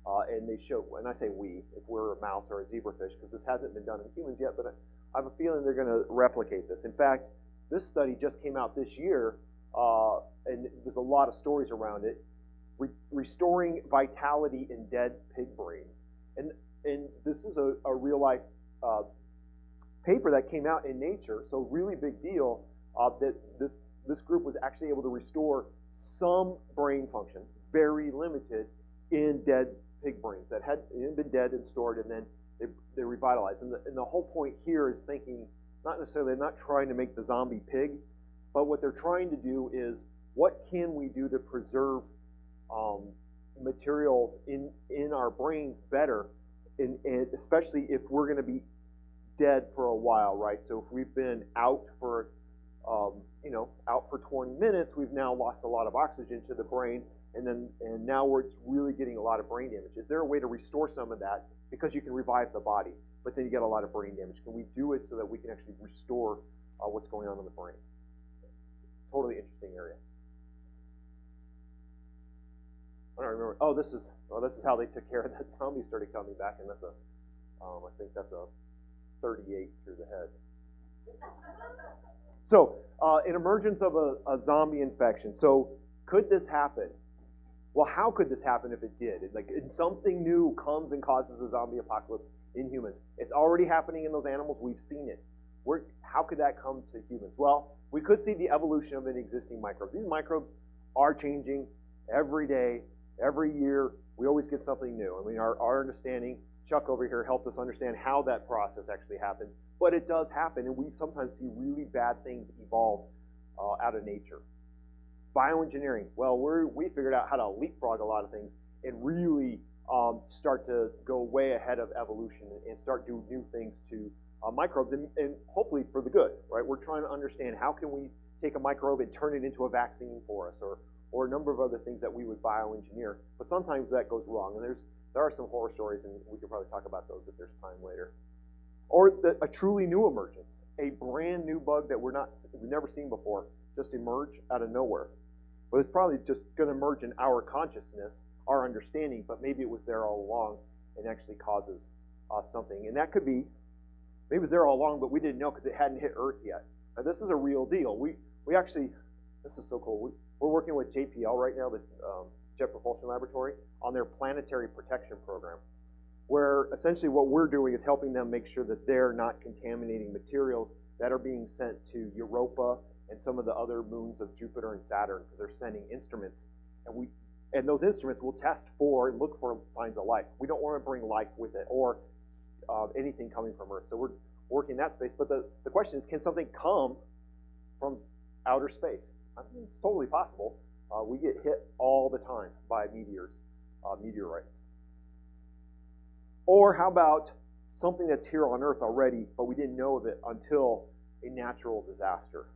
And they show, and I say we, if we're a mouse or a zebrafish, because this hasn't been done in humans yet, but I have a feeling they're going to replicate this. In fact, this study just came out this year, and there's a lot of stories around it, restoring vitality in dead pig brains. And this is a real-life paper that came out in Nature, so really big deal that this group was actually able to restore some brain function, very limited, in dead pig brains that had been dead and stored, and then they revitalized. And the whole point here is thinking, not necessarily, they're not trying to make the zombie pig, but what they're trying to do is, what can we do to preserve material in our brains better, and especially if we're going to be dead for a while, right? So if we've been out for, out for 20 minutes, we've now lost a lot of oxygen to the brain, and now it's really getting a lot of brain damage. Is there a way to restore some of that? Because you can revive the body, but then you get a lot of brain damage. Can we do it so that we can actually restore what's going on in the brain? Totally interesting area. I don't remember. Oh, this is how they took care of that zombie started coming back, and that's I think that's a 38 through the head. So, an emergence of a zombie infection. So, could this happen? Well, how could this happen if it did? Something new comes and causes a zombie apocalypse in humans. It's already happening in those animals. We've seen it. How could that come to humans? Well, we could see the evolution of an existing microbe. These microbes are changing every day, every year. We always get something new. I mean, our understanding, Chuck over here helped us understand how that process actually happens. But it does happen, and we sometimes see really bad things evolve out of nature. Bioengineering. Well, we figured out how to leapfrog a lot of things and really start to go way ahead of evolution and start doing new things to microbes, and hopefully for the good, right? We're trying to understand how can we take a microbe and turn it into a vaccine for us, or a number of other things that we would bioengineer. But sometimes that goes wrong, and there are some horror stories, and we could probably talk about those if there's time later. Or a truly new emergence, a brand new bug that we've never seen before, just emerge out of nowhere. Well, it's probably just going to emerge in our consciousness, our understanding, but maybe it was there all along and actually causes something. And that could be, maybe it was there all along, but we didn't know because it hadn't hit Earth yet. Now, this is a real deal. We actually, this is so cool. We're working with JPL right now, the Jet Propulsion Laboratory, on their planetary protection program, where essentially what we're doing is helping them make sure that they're not contaminating materials that are being sent to Europa and some of the other moons of Jupiter and Saturn, because they're sending instruments, and those instruments will test for and look for signs of life. We don't want to bring life with it or anything coming from Earth. So working in that space. But the question is, can something come from outer space? I mean, it's totally possible. We get hit all the time by meteorites. Or how about something that's here on Earth already, but we didn't know of it until a natural disaster?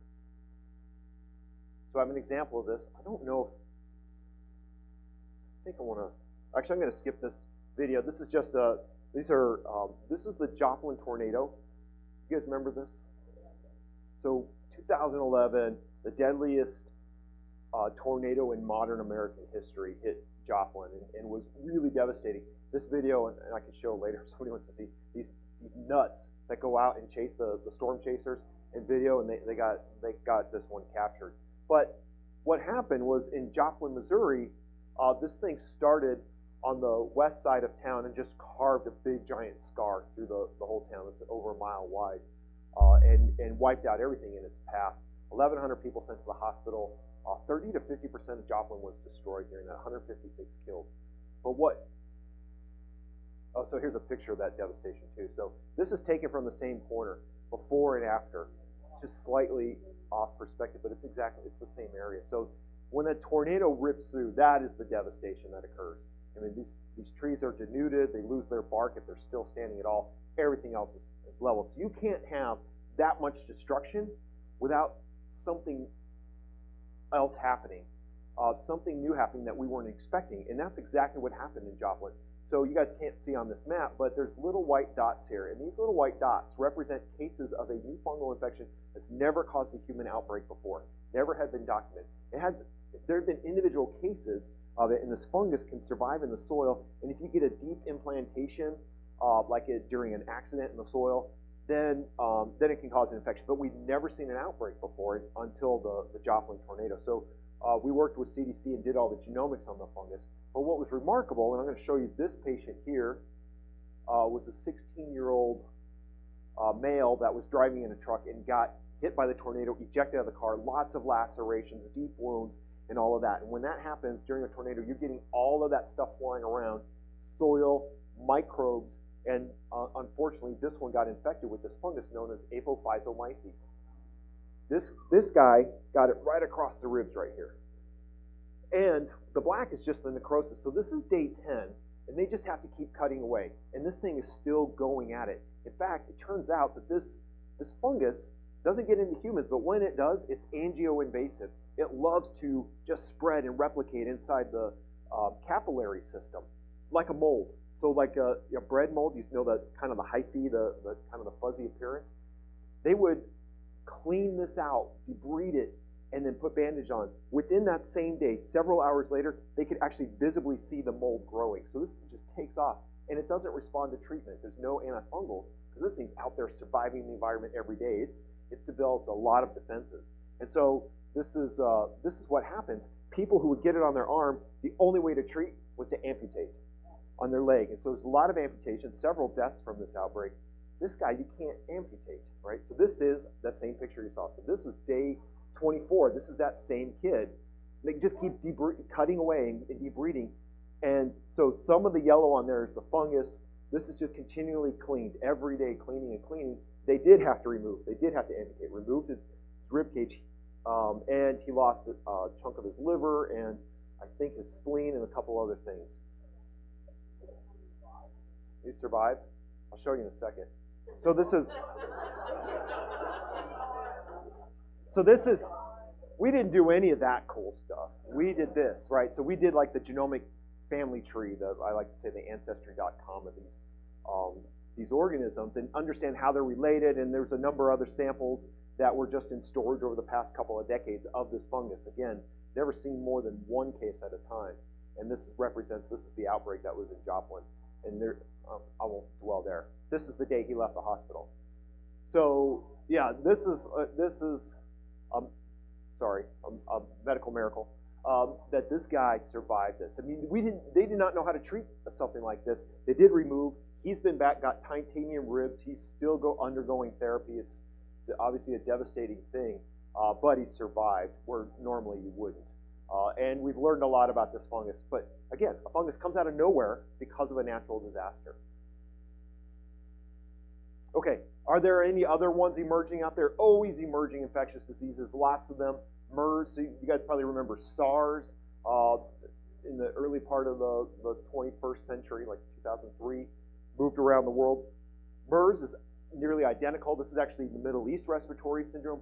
So I have an example of this. I don't know if, I think I want to, actually I'm going to skip this video. This is just this is the Joplin tornado. You guys remember this? So 2011, the deadliest tornado in modern American history hit Joplin and was really devastating. This video, and I can show later if somebody wants to see, these nuts that go out and chase the storm chasers in video, and they got this one captured. But what happened was in Joplin, Missouri, this thing started on the west side of town and just carved a big giant scar through the whole town. It's over a mile wide, and wiped out everything in its path. 1,100 people sent to the hospital. 30 to 50% of Joplin was destroyed during that. 156 killed. But what? Oh, so here's a picture of that devastation too. So this is taken from the same corner, before and after, just slightly off perspective, but it's the same area. So when a tornado rips through, that is the devastation that occurs. I mean, these trees are denuded, they lose their bark if they're still standing at all. Everything else is leveled. So you can't have that much destruction without something else happening, something new happening that we weren't expecting, and that's exactly what happened in Joplin. So you guys can't see on this map, but there's little white dots here, and these little white dots represent cases of a new fungal infection that's never caused a human outbreak before, never had been documented. There have been individual cases of it, and this fungus can survive in the soil, and if you get a deep implantation, during an accident in the soil, then it can cause an infection. But we've never seen an outbreak before until the Joplin tornado. So we worked with CDC and did all the genomics on the fungus. But what was remarkable, and I'm going to show you this patient here, was a 16-year-old male that was driving in a truck and got hit by the tornado, ejected out of the car, lots of lacerations, deep wounds, and all of that. And when that happens during a tornado, you're getting all of that stuff flying around, soil, microbes, and unfortunately, this one got infected with this fungus known as apophysomyces. This guy got it right across the ribs right here. And the black is just the necrosis. So this is day 10, and they just have to keep cutting away. And this thing is still going at it. In fact, it turns out that this fungus doesn't get into humans, but when it does, it's angioinvasive. It loves to just spread and replicate inside the capillary system, like a mold. So like a bread mold, you know, the kind of the hyphae, the kind of the fuzzy appearance. They would clean this out, debride it, and then put bandage on. Within that same day, several hours later, they could actually visibly see the mold growing. So this just takes off, and it doesn't respond to treatment. There's no antifungals because this thing's out there surviving the environment every day. It's developed a lot of defenses, and so this is what happens. People who would get it on their arm, the only way to treat was to amputate on their leg, and so there's a lot of amputations, several deaths from this outbreak. This guy, you can't amputate, right? So this is that same picture you saw. So this was day 24. This is that same kid. They just keep cutting away and debriding. And so some of the yellow on there is the fungus. This is just continually cleaned, every day cleaning and cleaning. They did have to remove. They did have to amputate. Removed his rib cage, and he lost a chunk of his liver and I think his spleen and a couple other things. He survived. I'll show you in a second. So this is, we didn't do any of that cool stuff. We did this, right? So we did like the genomic family tree, I like to say the ancestry.com of these organisms, and understand how they're related, and there's a number of other samples that were just in storage over the past couple of decades of this fungus. Again, never seen more than one case at a time. And this is the outbreak that was in Joplin. And there, I won't dwell there. This is the day he left the hospital. So yeah, this is a medical miracle that this guy survived this. I mean, they did not know how to treat something like this. They did remove. He's been back, got titanium ribs. He's still undergoing therapy. It's obviously a devastating thing, but he survived where normally you wouldn't. And we've learned a lot about this fungus. But again, a fungus comes out of nowhere because of a natural disaster. Okay, are there any other ones emerging out there? Always emerging infectious diseases, lots of them. MERS, so you guys probably remember SARS in the early part of the 21st century, like 2003, moved around the world. MERS is nearly identical. This is actually the Middle East respiratory syndrome.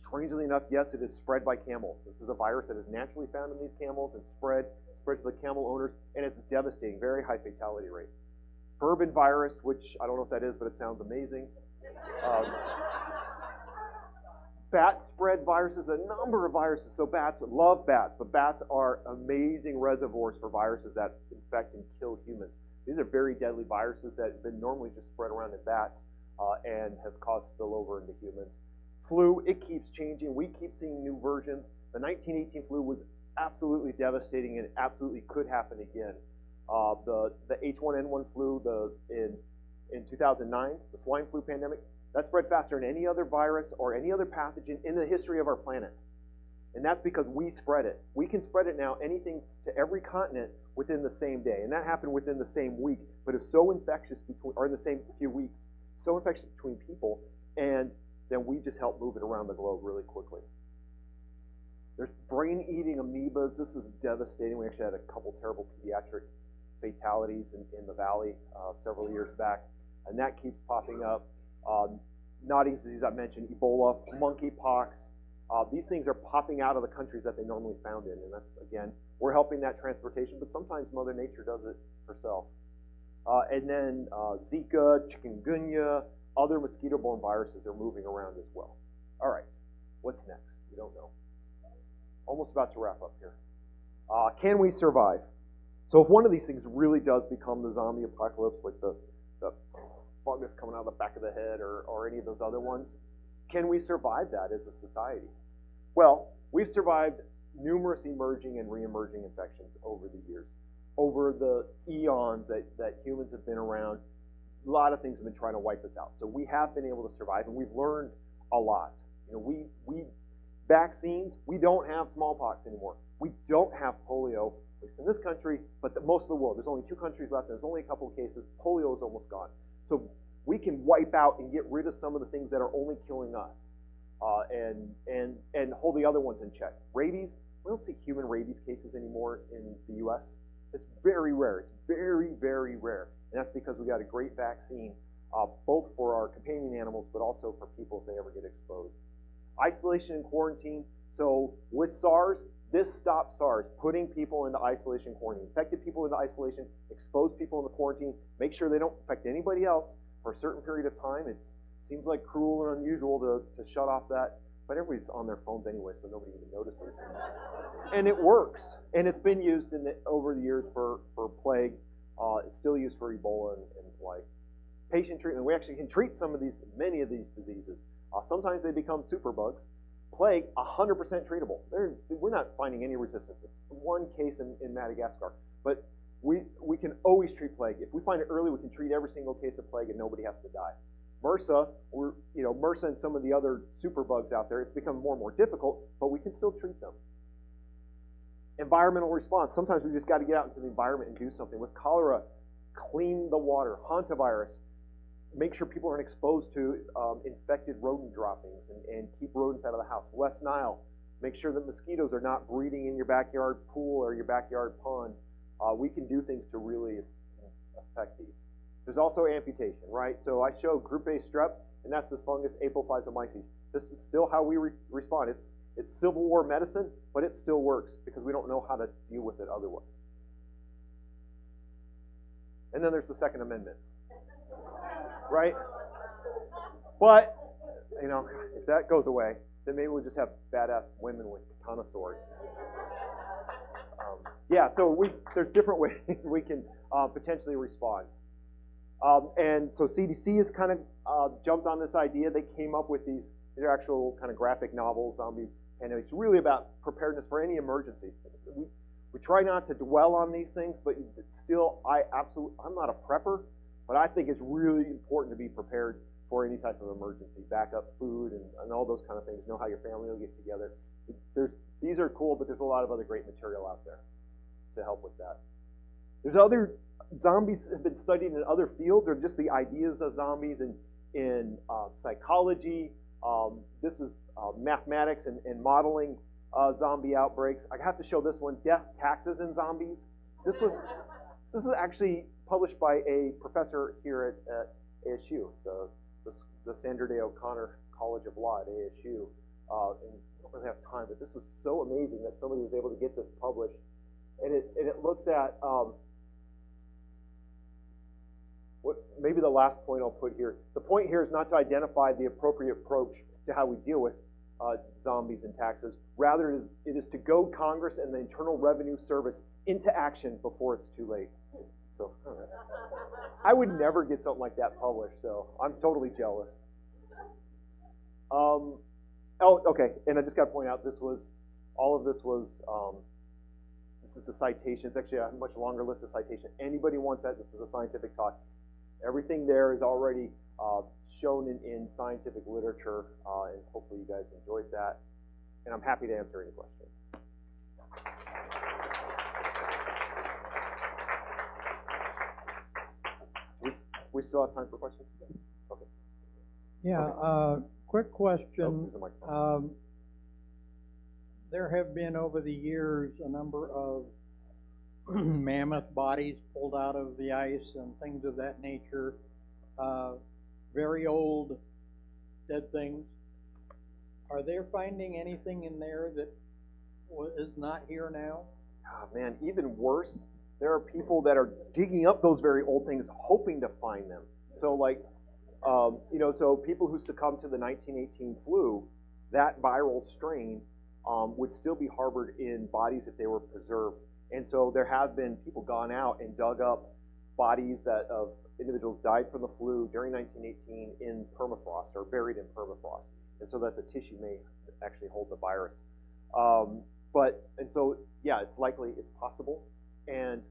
Strangely enough, yes, it is spread by camels. This is a virus that is naturally found in these camels and spread to the camel owners, and it's devastating, very high fatality rate. Bourbon virus, which I don't know what that is, but it sounds amazing. Bat spread viruses, a number of viruses. So bats love bats, but bats are amazing reservoirs for viruses that infect and kill humans. These are very deadly viruses that have been normally just spread around in bats and have caused spillover into humans. Flu, it keeps changing. We keep seeing new versions. The 1918 flu was absolutely devastating and it absolutely could happen again. The H1N1 flu in 2009, the swine flu pandemic, that spread faster than any other virus or any other pathogen in the history of our planet. And that's because we spread it. We can spread it now, anything to every continent within the same day. And that happened within the same week, but it's so infectious or in the same few weeks, so infectious between people, and then we just help move it around the globe really quickly. There's brain-eating amoebas. This is devastating. We actually had a couple terrible pediatric fatalities in the valley several years back, and that keeps popping up. Nodding disease I mentioned, Ebola, monkeypox. These things are popping out of the countries that they normally found in, and that's, again, we're helping that transportation, but sometimes Mother Nature does it herself. And then Zika, chikungunya, other mosquito-borne viruses are moving around as well. All right, what's next? We don't know. Almost about to wrap up here. Can we survive? So if one of these things really does become the zombie apocalypse, like the fungus coming out of the back of the head or any of those other ones, can we survive that as a society? Well, we've survived numerous emerging and re-emerging infections over the years. Over the eons that humans have been around, a lot of things have been trying to wipe us out. So we have been able to survive, and we've learned a lot. You know, vaccines, we don't have smallpox anymore. We don't have polio, at least in this country, but most of the world. There's only 2 countries left, and there's only a couple of cases. Polio is almost gone. So we can wipe out and get rid of some of the things that are only killing us and hold the other ones in check. Rabies, we don't see human rabies cases anymore in the U.S. It's very rare. It's very, very rare. And that's because we got a great vaccine, both for our companion animals, but also for people if they ever get exposed. Isolation and quarantine. So with SARS, this stopped SARS, putting people into isolation and quarantine, infected people into isolation, exposed people into quarantine, make sure they don't infect anybody else for a certain period of time. It seems like cruel and unusual to shut off that, but everybody's on their phones anyway, so nobody even notices. And it works. And it's been used over the years for plague. It's still used for Ebola and plague. Patient treatment. We actually can treat many of these diseases. Sometimes they become superbugs. Plague, 100% treatable. We're not finding any resistance. It's one case in Madagascar. But we can always treat plague. If we find it early, we can treat every single case of plague and nobody has to die. MRSA, MRSA and some of the other superbugs out there, it's become more and more difficult, but we can still treat them. Environmental response. Sometimes we just got to get out into the environment and do something. With cholera, clean the water. Hantavirus, make sure people aren't exposed to infected rodent droppings and keep rodents out of the house. West Nile, make sure that mosquitoes are not breeding in your backyard pool or your backyard pond. We can do things to really affect these. There's also amputation, right? So I show group A strep, and that's this fungus, apophysomyces. This is still how we respond. It's Civil War medicine, but it still works because we don't know how to deal with it otherwise. And then there's the Second Amendment, right? But, if that goes away, then maybe we'll just have badass women with katana swords. Yeah, so there's different ways we can potentially respond. And so CDC has kind of jumped on this idea. They came up with these are actual kind of graphic novels, zombie pandemics, really about preparedness for any emergency. We try not to dwell on these things, but still, I'm not a prepper, but I think it's really important to be prepared for any type of emergency, backup food and all those kind of things, know how your family will get together. These are cool, but there's a lot of other great material out there to help with that. There's other zombies have been studied in other fields, or just the ideas of zombies in psychology. This is mathematics and modeling zombie outbreaks. I have to show this one, death, taxes, and zombies. This is actually published by a professor here at ASU, the Sandra Day O'Connor College of Law at ASU. And I don't really have time, but this was so amazing that somebody was able to get this published. And it looks at what maybe the last point I'll put here. The point here is not to identify the appropriate approach to how we deal with zombies and taxes. Rather, it is to goad Congress and the Internal Revenue Service into action before it's too late. So, all right. I would never get something like that published, so I'm totally jealous. Oh, okay, and I just got to point out, this is the citation. It's actually a much longer list of citations. Anybody wants that, this is a scientific talk. Everything there is already shown in scientific literature, and hopefully you guys enjoyed that. And I'm happy to answer any questions. We still have time for questions? Okay. Yeah, okay. Quick question. Oh, there's a microphone. There have been over the years a number of mammoth bodies pulled out of the ice and things of that nature. Very old dead things. Are they finding anything in there that is not here now? Oh, man, even worse, there are people that are digging up those very old things hoping to find them. So like, so people who succumbed to the 1918 flu, that viral strain would still be harbored in bodies if they were preserved. And so there have been people gone out and dug up bodies of individuals died from the flu during 1918 in permafrost or buried in permafrost, and so that the tissue may actually hold the virus. Yeah, it's likely, it's possible. And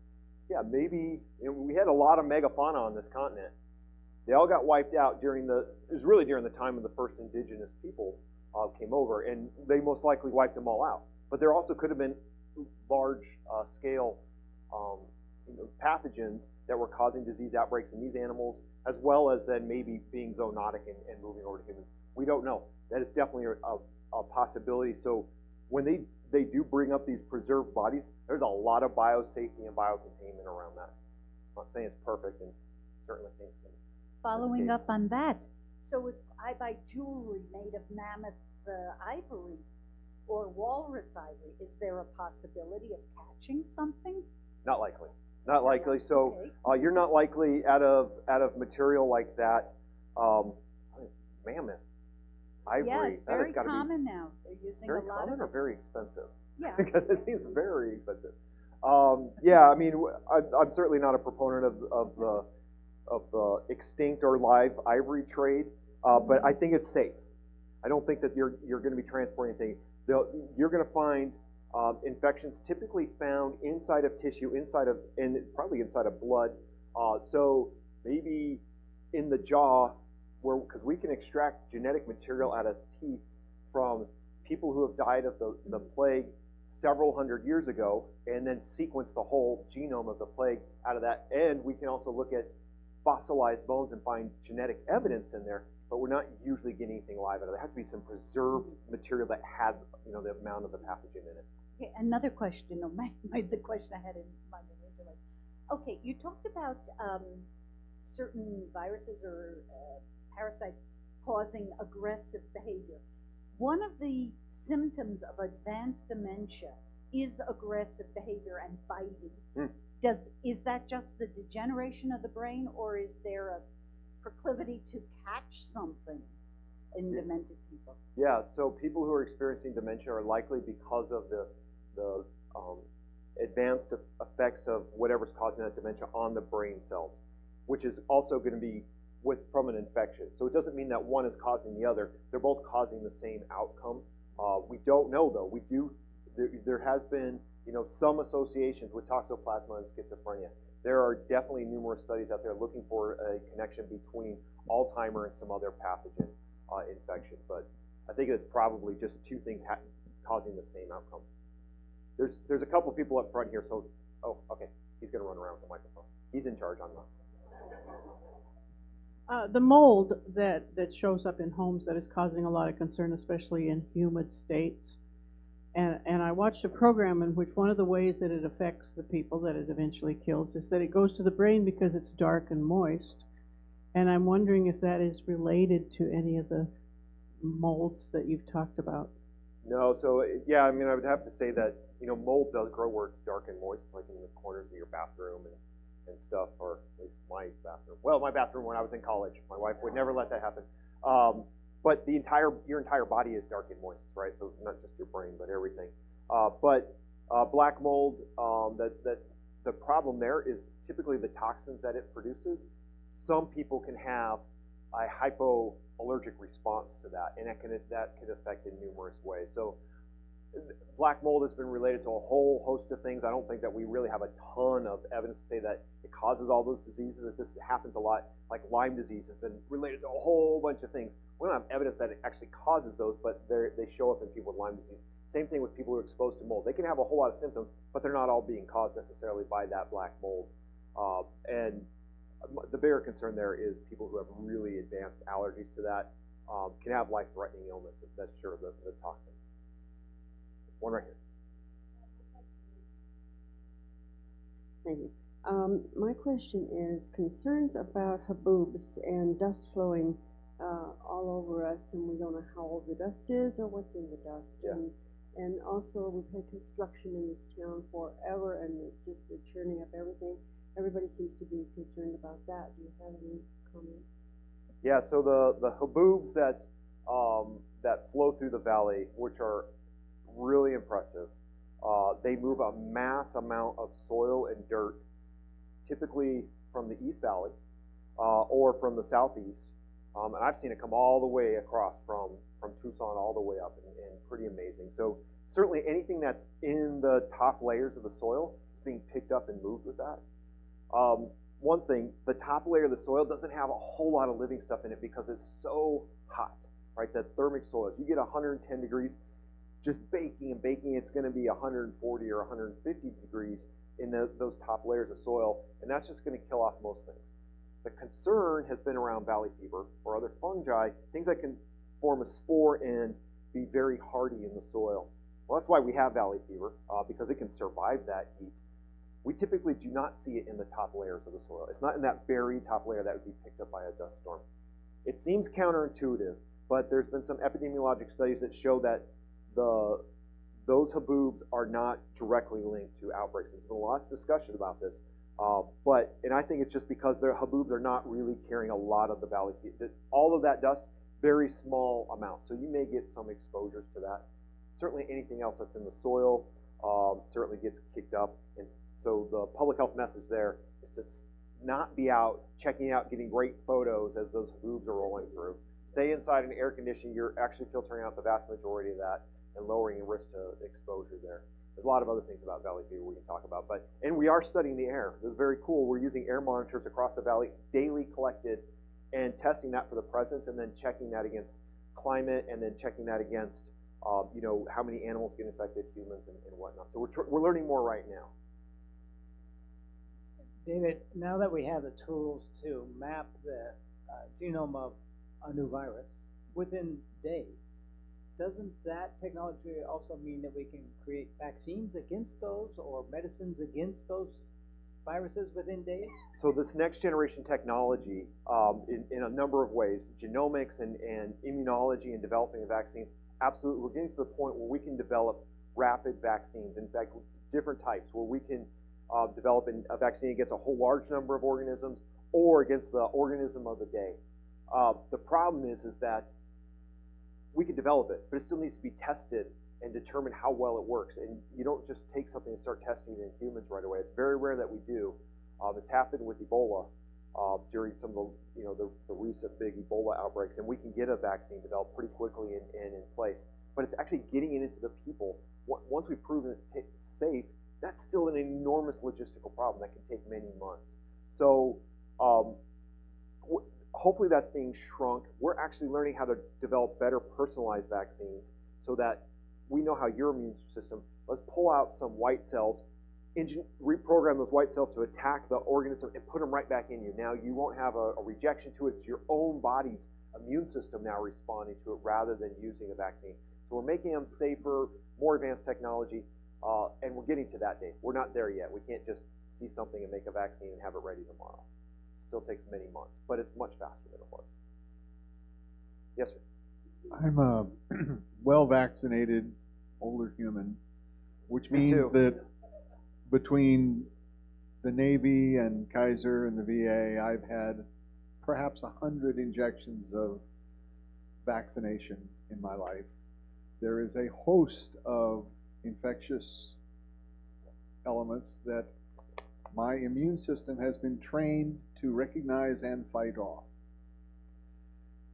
yeah, maybe, we had a lot of megafauna on this continent. They all got wiped out it was really during the time of the first indigenous people came over, and they most likely wiped them all out. But there also could have been large scale pathogens that were causing disease outbreaks in these animals, as well as then maybe being zoonotic and moving over to humans. We don't know. That is definitely a possibility. So when they do bring up these preserved bodies, there's a lot of biosafety and biocontainment around that. I'm not saying it's perfect, and certainly things can Following escape. up on that, so if I buy jewelry made of mammoth ivory or walrus ivory, is there a possibility of catching something? Not likely. Not likely. So you're not likely out of material like that. Mammoth ivory. Yeah, it's very that has common now. They're using very a lot common of or it. very expensive? Yeah. Because it seems very expensive. Yeah, I mean, I'm certainly not a proponent of the extinct or live ivory trade, but I think it's safe. I don't think that you're going to be transporting anything. You're going to find infections typically found inside of tissue, and probably inside of blood. So maybe in the jaw, because we can extract genetic material out of teeth from people who have died of the plague several hundred years ago, and then sequence the whole genome of the plague out of that. And we can also look at fossilized bones and find genetic evidence in there, but we're not usually getting anything live out of it. There has to be some preserved material that had, the amount of the pathogen in it. Okay, another question, or the question I had in mind originally. Okay, you talked about certain viruses or parasites causing aggressive behavior. One of the symptoms of advanced dementia is aggressive behavior and biting. Is that just the degeneration of the brain, or is there a proclivity to catch something in demented people? Yeah, so people who are experiencing dementia are likely because of the advanced effects of whatever's causing that dementia on the brain cells, which is also going to be from an infection. So it doesn't mean that one is causing the other. They're both causing the same outcome. We don't know, though. There has been, some associations with toxoplasma and schizophrenia. There are definitely numerous studies out there looking for a connection between Alzheimer and some other pathogen infection. But I think it's probably just two things causing the same outcome. There's a couple people up front here, so, okay, he's going to run around with the microphone. He's in charge, I'm not. The mold that shows up in homes that is causing a lot of concern, especially in humid states. And I watched a program in which one of the ways that it affects the people that it eventually kills is that it goes to the brain because it's dark and moist. And I'm wondering if that is related to any of the molds that you've talked about. No, so yeah, I mean, I would have to say that, you know, mold does grow where it's dark and moist, like in the corners of your bathroom and stuff, or at least my bathroom. Well, my bathroom when I was in college. My wife would never let that happen. But your entire body is dark and moist, right? So not just your brain, but everything. But black mold, the problem there is typically the toxins that it produces. Some people can have a hypoallergic response to that, and that can affect in numerous ways. So black mold has been related to a whole host of things. I don't think that we really have a ton of evidence to say that it causes all those diseases. If this happens a lot, like Lyme disease has been related to a whole bunch of things. We don't have evidence that it actually causes those, but they show up in people with Lyme disease. Same thing with people who are exposed to mold. They can have a whole lot of symptoms, but they're not all being caused necessarily by that black mold. And the bigger concern there is people who have really advanced allergies to that can have life-threatening illness. That's sure the toxin. One right here. Thank you. My question is concerns about haboobs and dust flowing all over us, and we don't know how old the dust is or what's in the dust. Yeah. And also, we've had construction in this town forever, and it's just they're churning up everything. Everybody seems to be concerned about that. Do you have any comment? Yeah, so the haboobs that flow through the valley, which are really impressive, they move a mass amount of soil and dirt, typically from the East Valley or from the Southeast. And I've seen it come all the way across from Tucson all the way up, and pretty amazing. So certainly anything that's in the top layers of the soil is being picked up and moved with that. One thing, the top layer of the soil doesn't have a whole lot of living stuff in it because it's so hot, right? That thermic soil, if you get 110 degrees, just baking and baking, it's going to be 140 or 150 degrees in those top layers of soil, and that's just going to kill off most things. The concern has been around valley fever or other fungi, things that can form a spore and be very hardy in the soil. Well, that's why we have valley fever, because it can survive that heat. We typically do not see it in the top layers of the soil. It's not in that very top layer that would be picked up by a dust storm. It seems counterintuitive, but there's been some epidemiologic studies that show that those haboobs are not directly linked to outbreaks. There's been a lot of discussion about this, and I think it's just because their haboobs are not really carrying a lot of the valley fever. All of that dust, very small amounts, so you may get some exposures to that. Certainly anything else that's in the soil certainly gets kicked up, and so the public health message there is to not be out checking out, getting great photos as those haboobs are rolling through. Stay inside and air conditioning. You're actually filtering out the vast majority of that and lowering your risk to exposure there. There's a lot of other things about valley fever we can talk about, and we are studying the air. This is very cool. We're using air monitors across the valley, daily collected, and testing that for the presence, and then checking that against climate, and then checking that against how many animals get infected, humans, and whatnot. So we're learning more right now. David, now that we have the tools to map the genome of a new virus within days, doesn't that technology also mean that we can create vaccines against those or medicines against those viruses within days? So this next generation technology, in a number of ways, genomics and immunology and developing the vaccines, absolutely, we're getting to the point where we can develop rapid vaccines. In fact, different types, where we can develop a vaccine against a whole large number of organisms or against the organism of the day. The problem is that we can develop it, but it still needs to be tested and determine how well it works. And you don't just take something and start testing it in humans right away. It's very rare that we do. It's happened with Ebola during some of the recent big Ebola outbreaks, and we can get a vaccine developed pretty quickly and in place. But it's actually getting it into the people. Once we've proven it's safe, that's still an enormous logistical problem that can take many months. So hopefully that's being shrunk. We're actually learning how to develop better personalized vaccines so that we know how your immune system, let's pull out some white cells, reprogram those white cells to attack the organism and put them right back in you. Now you won't have a rejection to it. It's your own body's immune system now responding to it rather than using a vaccine. So we're making them safer, more advanced technology, and we're getting to that day. We're not there yet. We can't just see something and make a vaccine and have it ready tomorrow. Still takes many months, but it's much faster than it was. Yes, sir. I'm a well-vaccinated older human, which Me means too. that between the Navy and Kaiser and the VA, I've had perhaps 100 injections of vaccination in my life. There is a host of infectious elements that my immune system has been trained to recognize and fight off.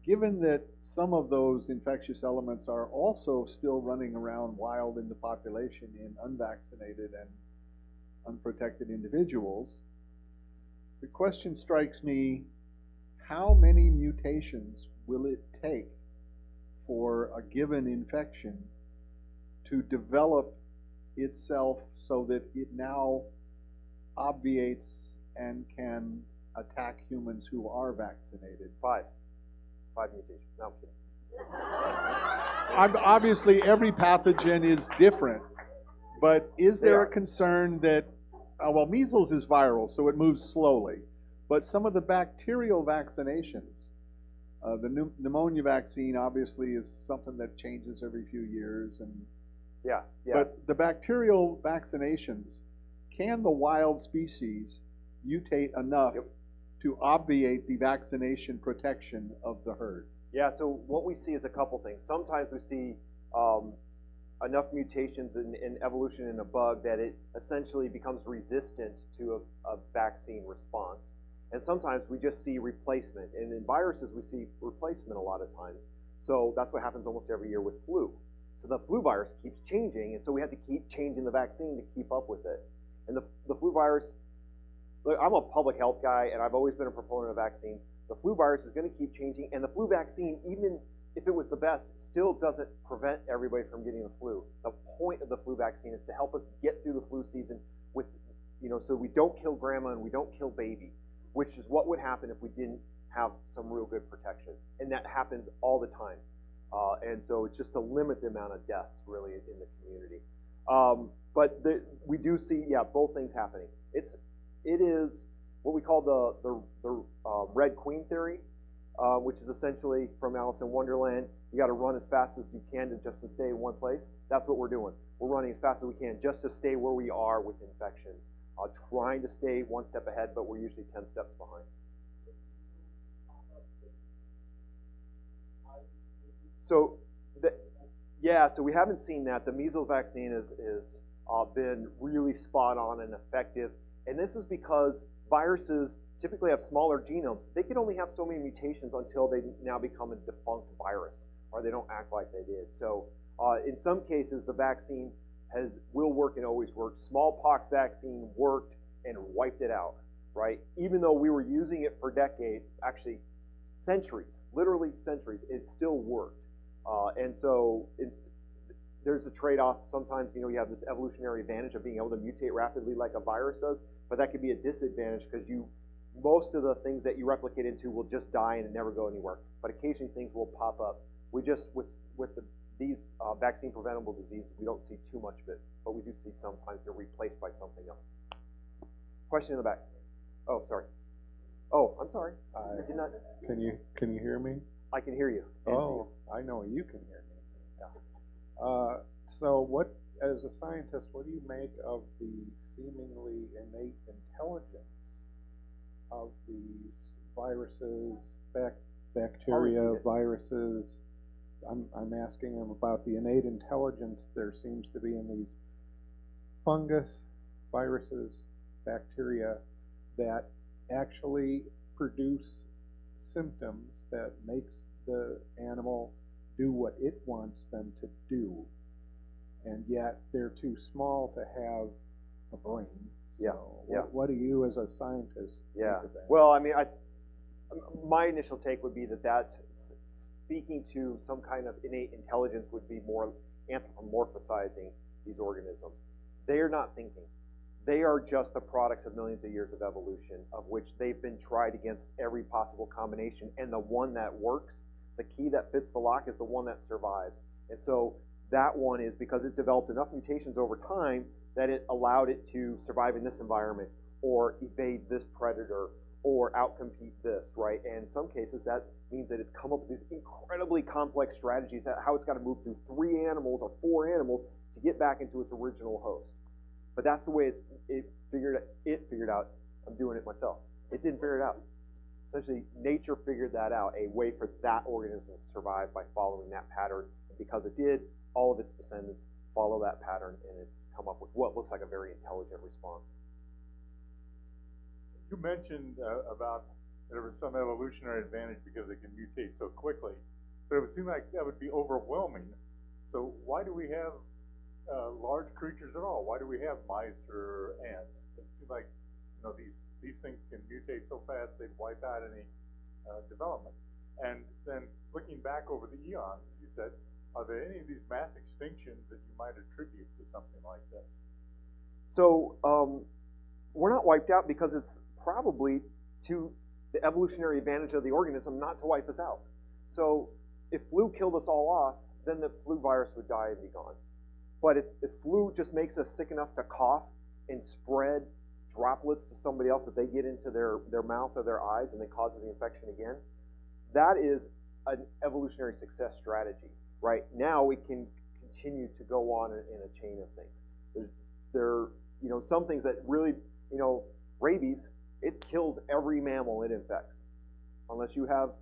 Given that some of those infectious elements are also still running around wild in the population in unvaccinated and unprotected individuals, the question strikes me, how many mutations will it take for a given infection to develop itself so that it now obviates and can attack humans who are vaccinated? Five mutations. No, I'm kidding. Obviously, every pathogen is different, but is there a concern that, well, measles is viral, so it moves slowly, but some of the bacterial vaccinations, the pneumonia vaccine obviously is something that changes every few years, and yeah. But the bacterial vaccinations, can the wild species mutate enough to obviate the vaccination protection of the herd? Yeah, so what we see is a couple things. Sometimes we see enough mutations in evolution in a bug that it essentially becomes resistant to a vaccine response. And sometimes we just see replacement. And in viruses, we see replacement a lot of times. So that's what happens almost every year with flu. So the flu virus keeps changing, and so we have to keep changing the vaccine to keep up with it. And the flu virus, look, I'm a public health guy, and I've always been a proponent of vaccines. The flu virus is going to keep changing, and the flu vaccine, even if it was the best, still doesn't prevent everybody from getting the flu. The point of the flu vaccine is to help us get through the flu season with, so we don't kill grandma and we don't kill baby, which is what would happen if we didn't have some real good protection. And that happens all the time. And so it's just to limit the amount of deaths, really, in the community. But we do see, both things happening. It is what we call the Red Queen theory, which is essentially from Alice in Wonderland. You got to run as fast as you can to stay in one place. That's what we're doing. We're running as fast as we can just to stay where we are with infections, trying to stay one step ahead, but we're usually 10 steps behind. So, so we haven't seen that. The measles vaccine has been really spot on and effective. And this is because viruses typically have smaller genomes. They can only have so many mutations until they now become a defunct virus, or they don't act like they did. So in some cases, the vaccine will work and always worked. Smallpox vaccine worked and wiped it out, right? Even though we were using it for decades, actually centuries, literally centuries, it still worked. And so there's a trade-off. Sometimes, you have this evolutionary advantage of being able to mutate rapidly like a virus does, but that could be a disadvantage because most of the things that you replicate into will just die and never go anywhere. But occasionally things will pop up. We just, with these vaccine-preventable diseases, we don't see too much of it, but we do see sometimes they're replaced by something else. Question in the back. Oh, sorry. Oh, I'm sorry. I did not. Can you hear me? I can hear you. Oh, I know you can hear me. Yeah. So what, as a scientist, what do you make of the seemingly innate intelligence of these viruses, bacteria, viruses? I'm asking them about the innate intelligence there seems to be in these fungus, viruses, bacteria that actually produce symptoms that makes the animal do what it wants them to do, and yet they're too small to have a brain. So what do you, as a scientist, think of that? Well, I mean, my initial take would be that speaking to some kind of innate intelligence would be more anthropomorphizing these organisms. They are not thinking. They are just the products of millions of years of evolution, of which they've been tried against every possible combination. And the one that works, the key that fits the lock, is the one that survives. And so that one is because it developed enough mutations over time that it allowed it to survive in this environment, or evade this predator, or outcompete this, right? And in some cases, that means that it's come up with these incredibly complex strategies, how it's got to move through 3 animals or 4 animals to get back into its original host. But that's the way it figured out. I'm doing it myself. It didn't figure it out. Essentially, nature figured that out, a way for that organism to survive by following that pattern. And because it did, all of its descendants follow that pattern, and it's come up with what looks like a very intelligent response. You mentioned about there was some evolutionary advantage because it can mutate so quickly, but it would seem like that would be overwhelming. So why do we have large creatures at all? Why do we have mice or ants? It seems like these things can mutate so fast they'd wipe out any development. And then looking back over the eons, you said, are there any of these mass extinctions that you might attribute to something like this? So we're not wiped out because it's probably to the evolutionary advantage of the organism not to wipe us out. So if flu killed us all off, then the flu virus would die and be gone. But if flu just makes us sick enough to cough and spread droplets to somebody else that they get into their mouth or their eyes and they cause the infection again, that is an evolutionary success strategy. Right now, it can continue to go on in a chain of things. There, some things that really, rabies, it kills every mammal it infects. Unless you have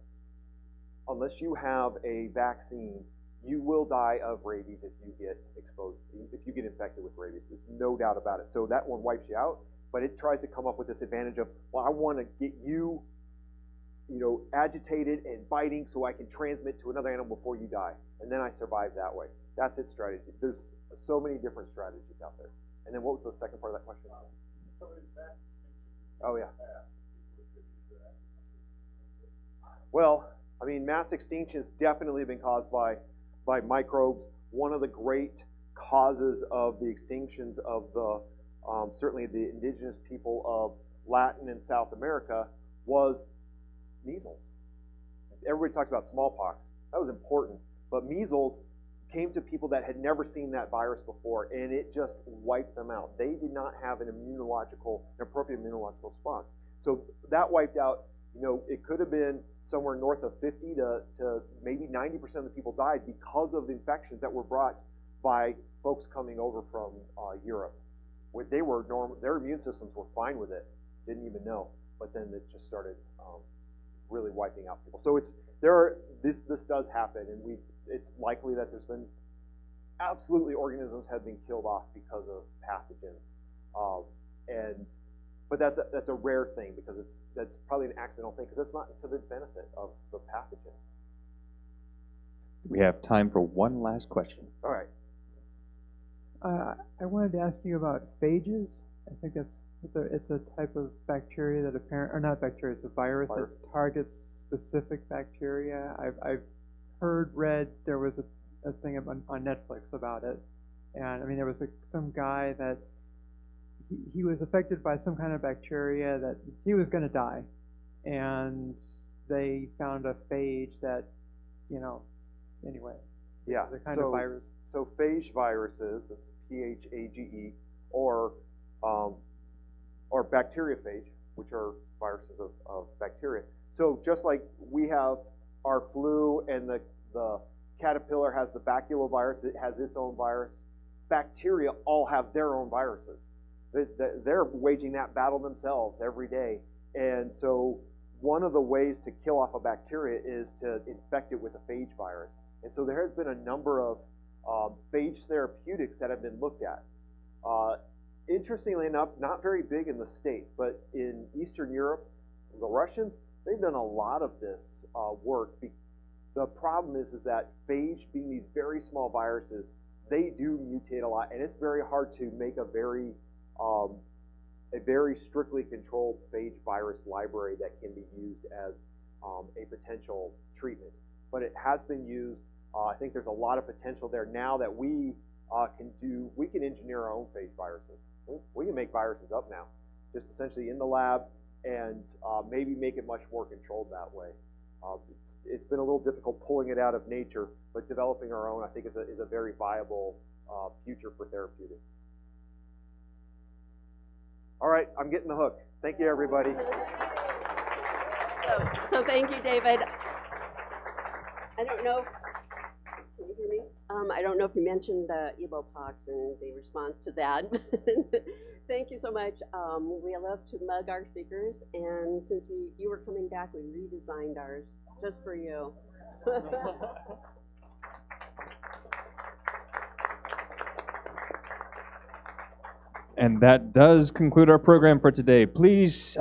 a vaccine, you will die of rabies if you get exposed, if you get infected with rabies. There's no doubt about it. So that one wipes you out, but it tries to come up with this advantage of, well, I want to get you, agitated and biting so I can transmit to another animal before you die. And then I survive that way. That's its strategy. There's so many different strategies out there. And then what was the second part of that question? Oh, yeah. Well, I mean, mass extinctions definitely have been caused by microbes. One of the great causes of the extinctions of the, certainly the indigenous people of Latin and South America was measles. Everybody talks about smallpox. That was important. But measles came to people that had never seen that virus before, and it just wiped them out. They did not have an appropriate immunological response. So that wiped out, it could have been somewhere north of 50 to maybe 90% of the people died because of the infections that were brought by folks coming over from Europe. Where they were their immune systems were fine with it, didn't even know, but then it just started really wiping out people. So this does happen, and it's likely that there's been absolutely organisms have been killed off because of pathogens, but that's a rare thing because that's probably an accidental thing because it's not to the benefit of the pathogen. We have time for one last question. All right. I wanted to ask you about phages. I think it's a type of bacteria that or not bacteria, it's a virus that targets specific bacteria. I've read there was a thing on Netflix about it, and I mean there was some guy that he was affected by some kind of bacteria that he was going to die, and they found a phage that, anyway. Yeah. The kind of virus. So phage viruses, it's PHAGE, or bacteriophage, which are viruses of bacteria. So just like we have our flu and the caterpillar has the baculovirus, it has its own virus, bacteria all have their own viruses. They're waging that battle themselves every day. And so one of the ways to kill off a bacteria is to infect it with a phage virus. And so there has been a number of phage therapeutics that have been looked at. Interestingly enough, not very big in the States, but in Eastern Europe, the Russians, they've done a lot of this work. The problem is that phage, being these very small viruses, they do mutate a lot, and it's very hard to make a very strictly controlled phage virus library that can be used as a potential treatment. But it has been used. I think there's a lot of potential there now that we can engineer our own phage viruses. we can make viruses up now, just essentially in the lab, and maybe make it much more controlled that way. It's been a little difficult pulling it out of nature, but developing our own, I think, is a very viable future for therapeutics. All right, I'm getting the hook. Thank you, everybody. So thank you, David. I don't know. Can you hear me? I don't know if you mentioned the Ebopox and the response to that. Thank you so much. We love to mug our speakers, and since you were coming back, we redesigned ours just for you. And that does conclude our program for today. Please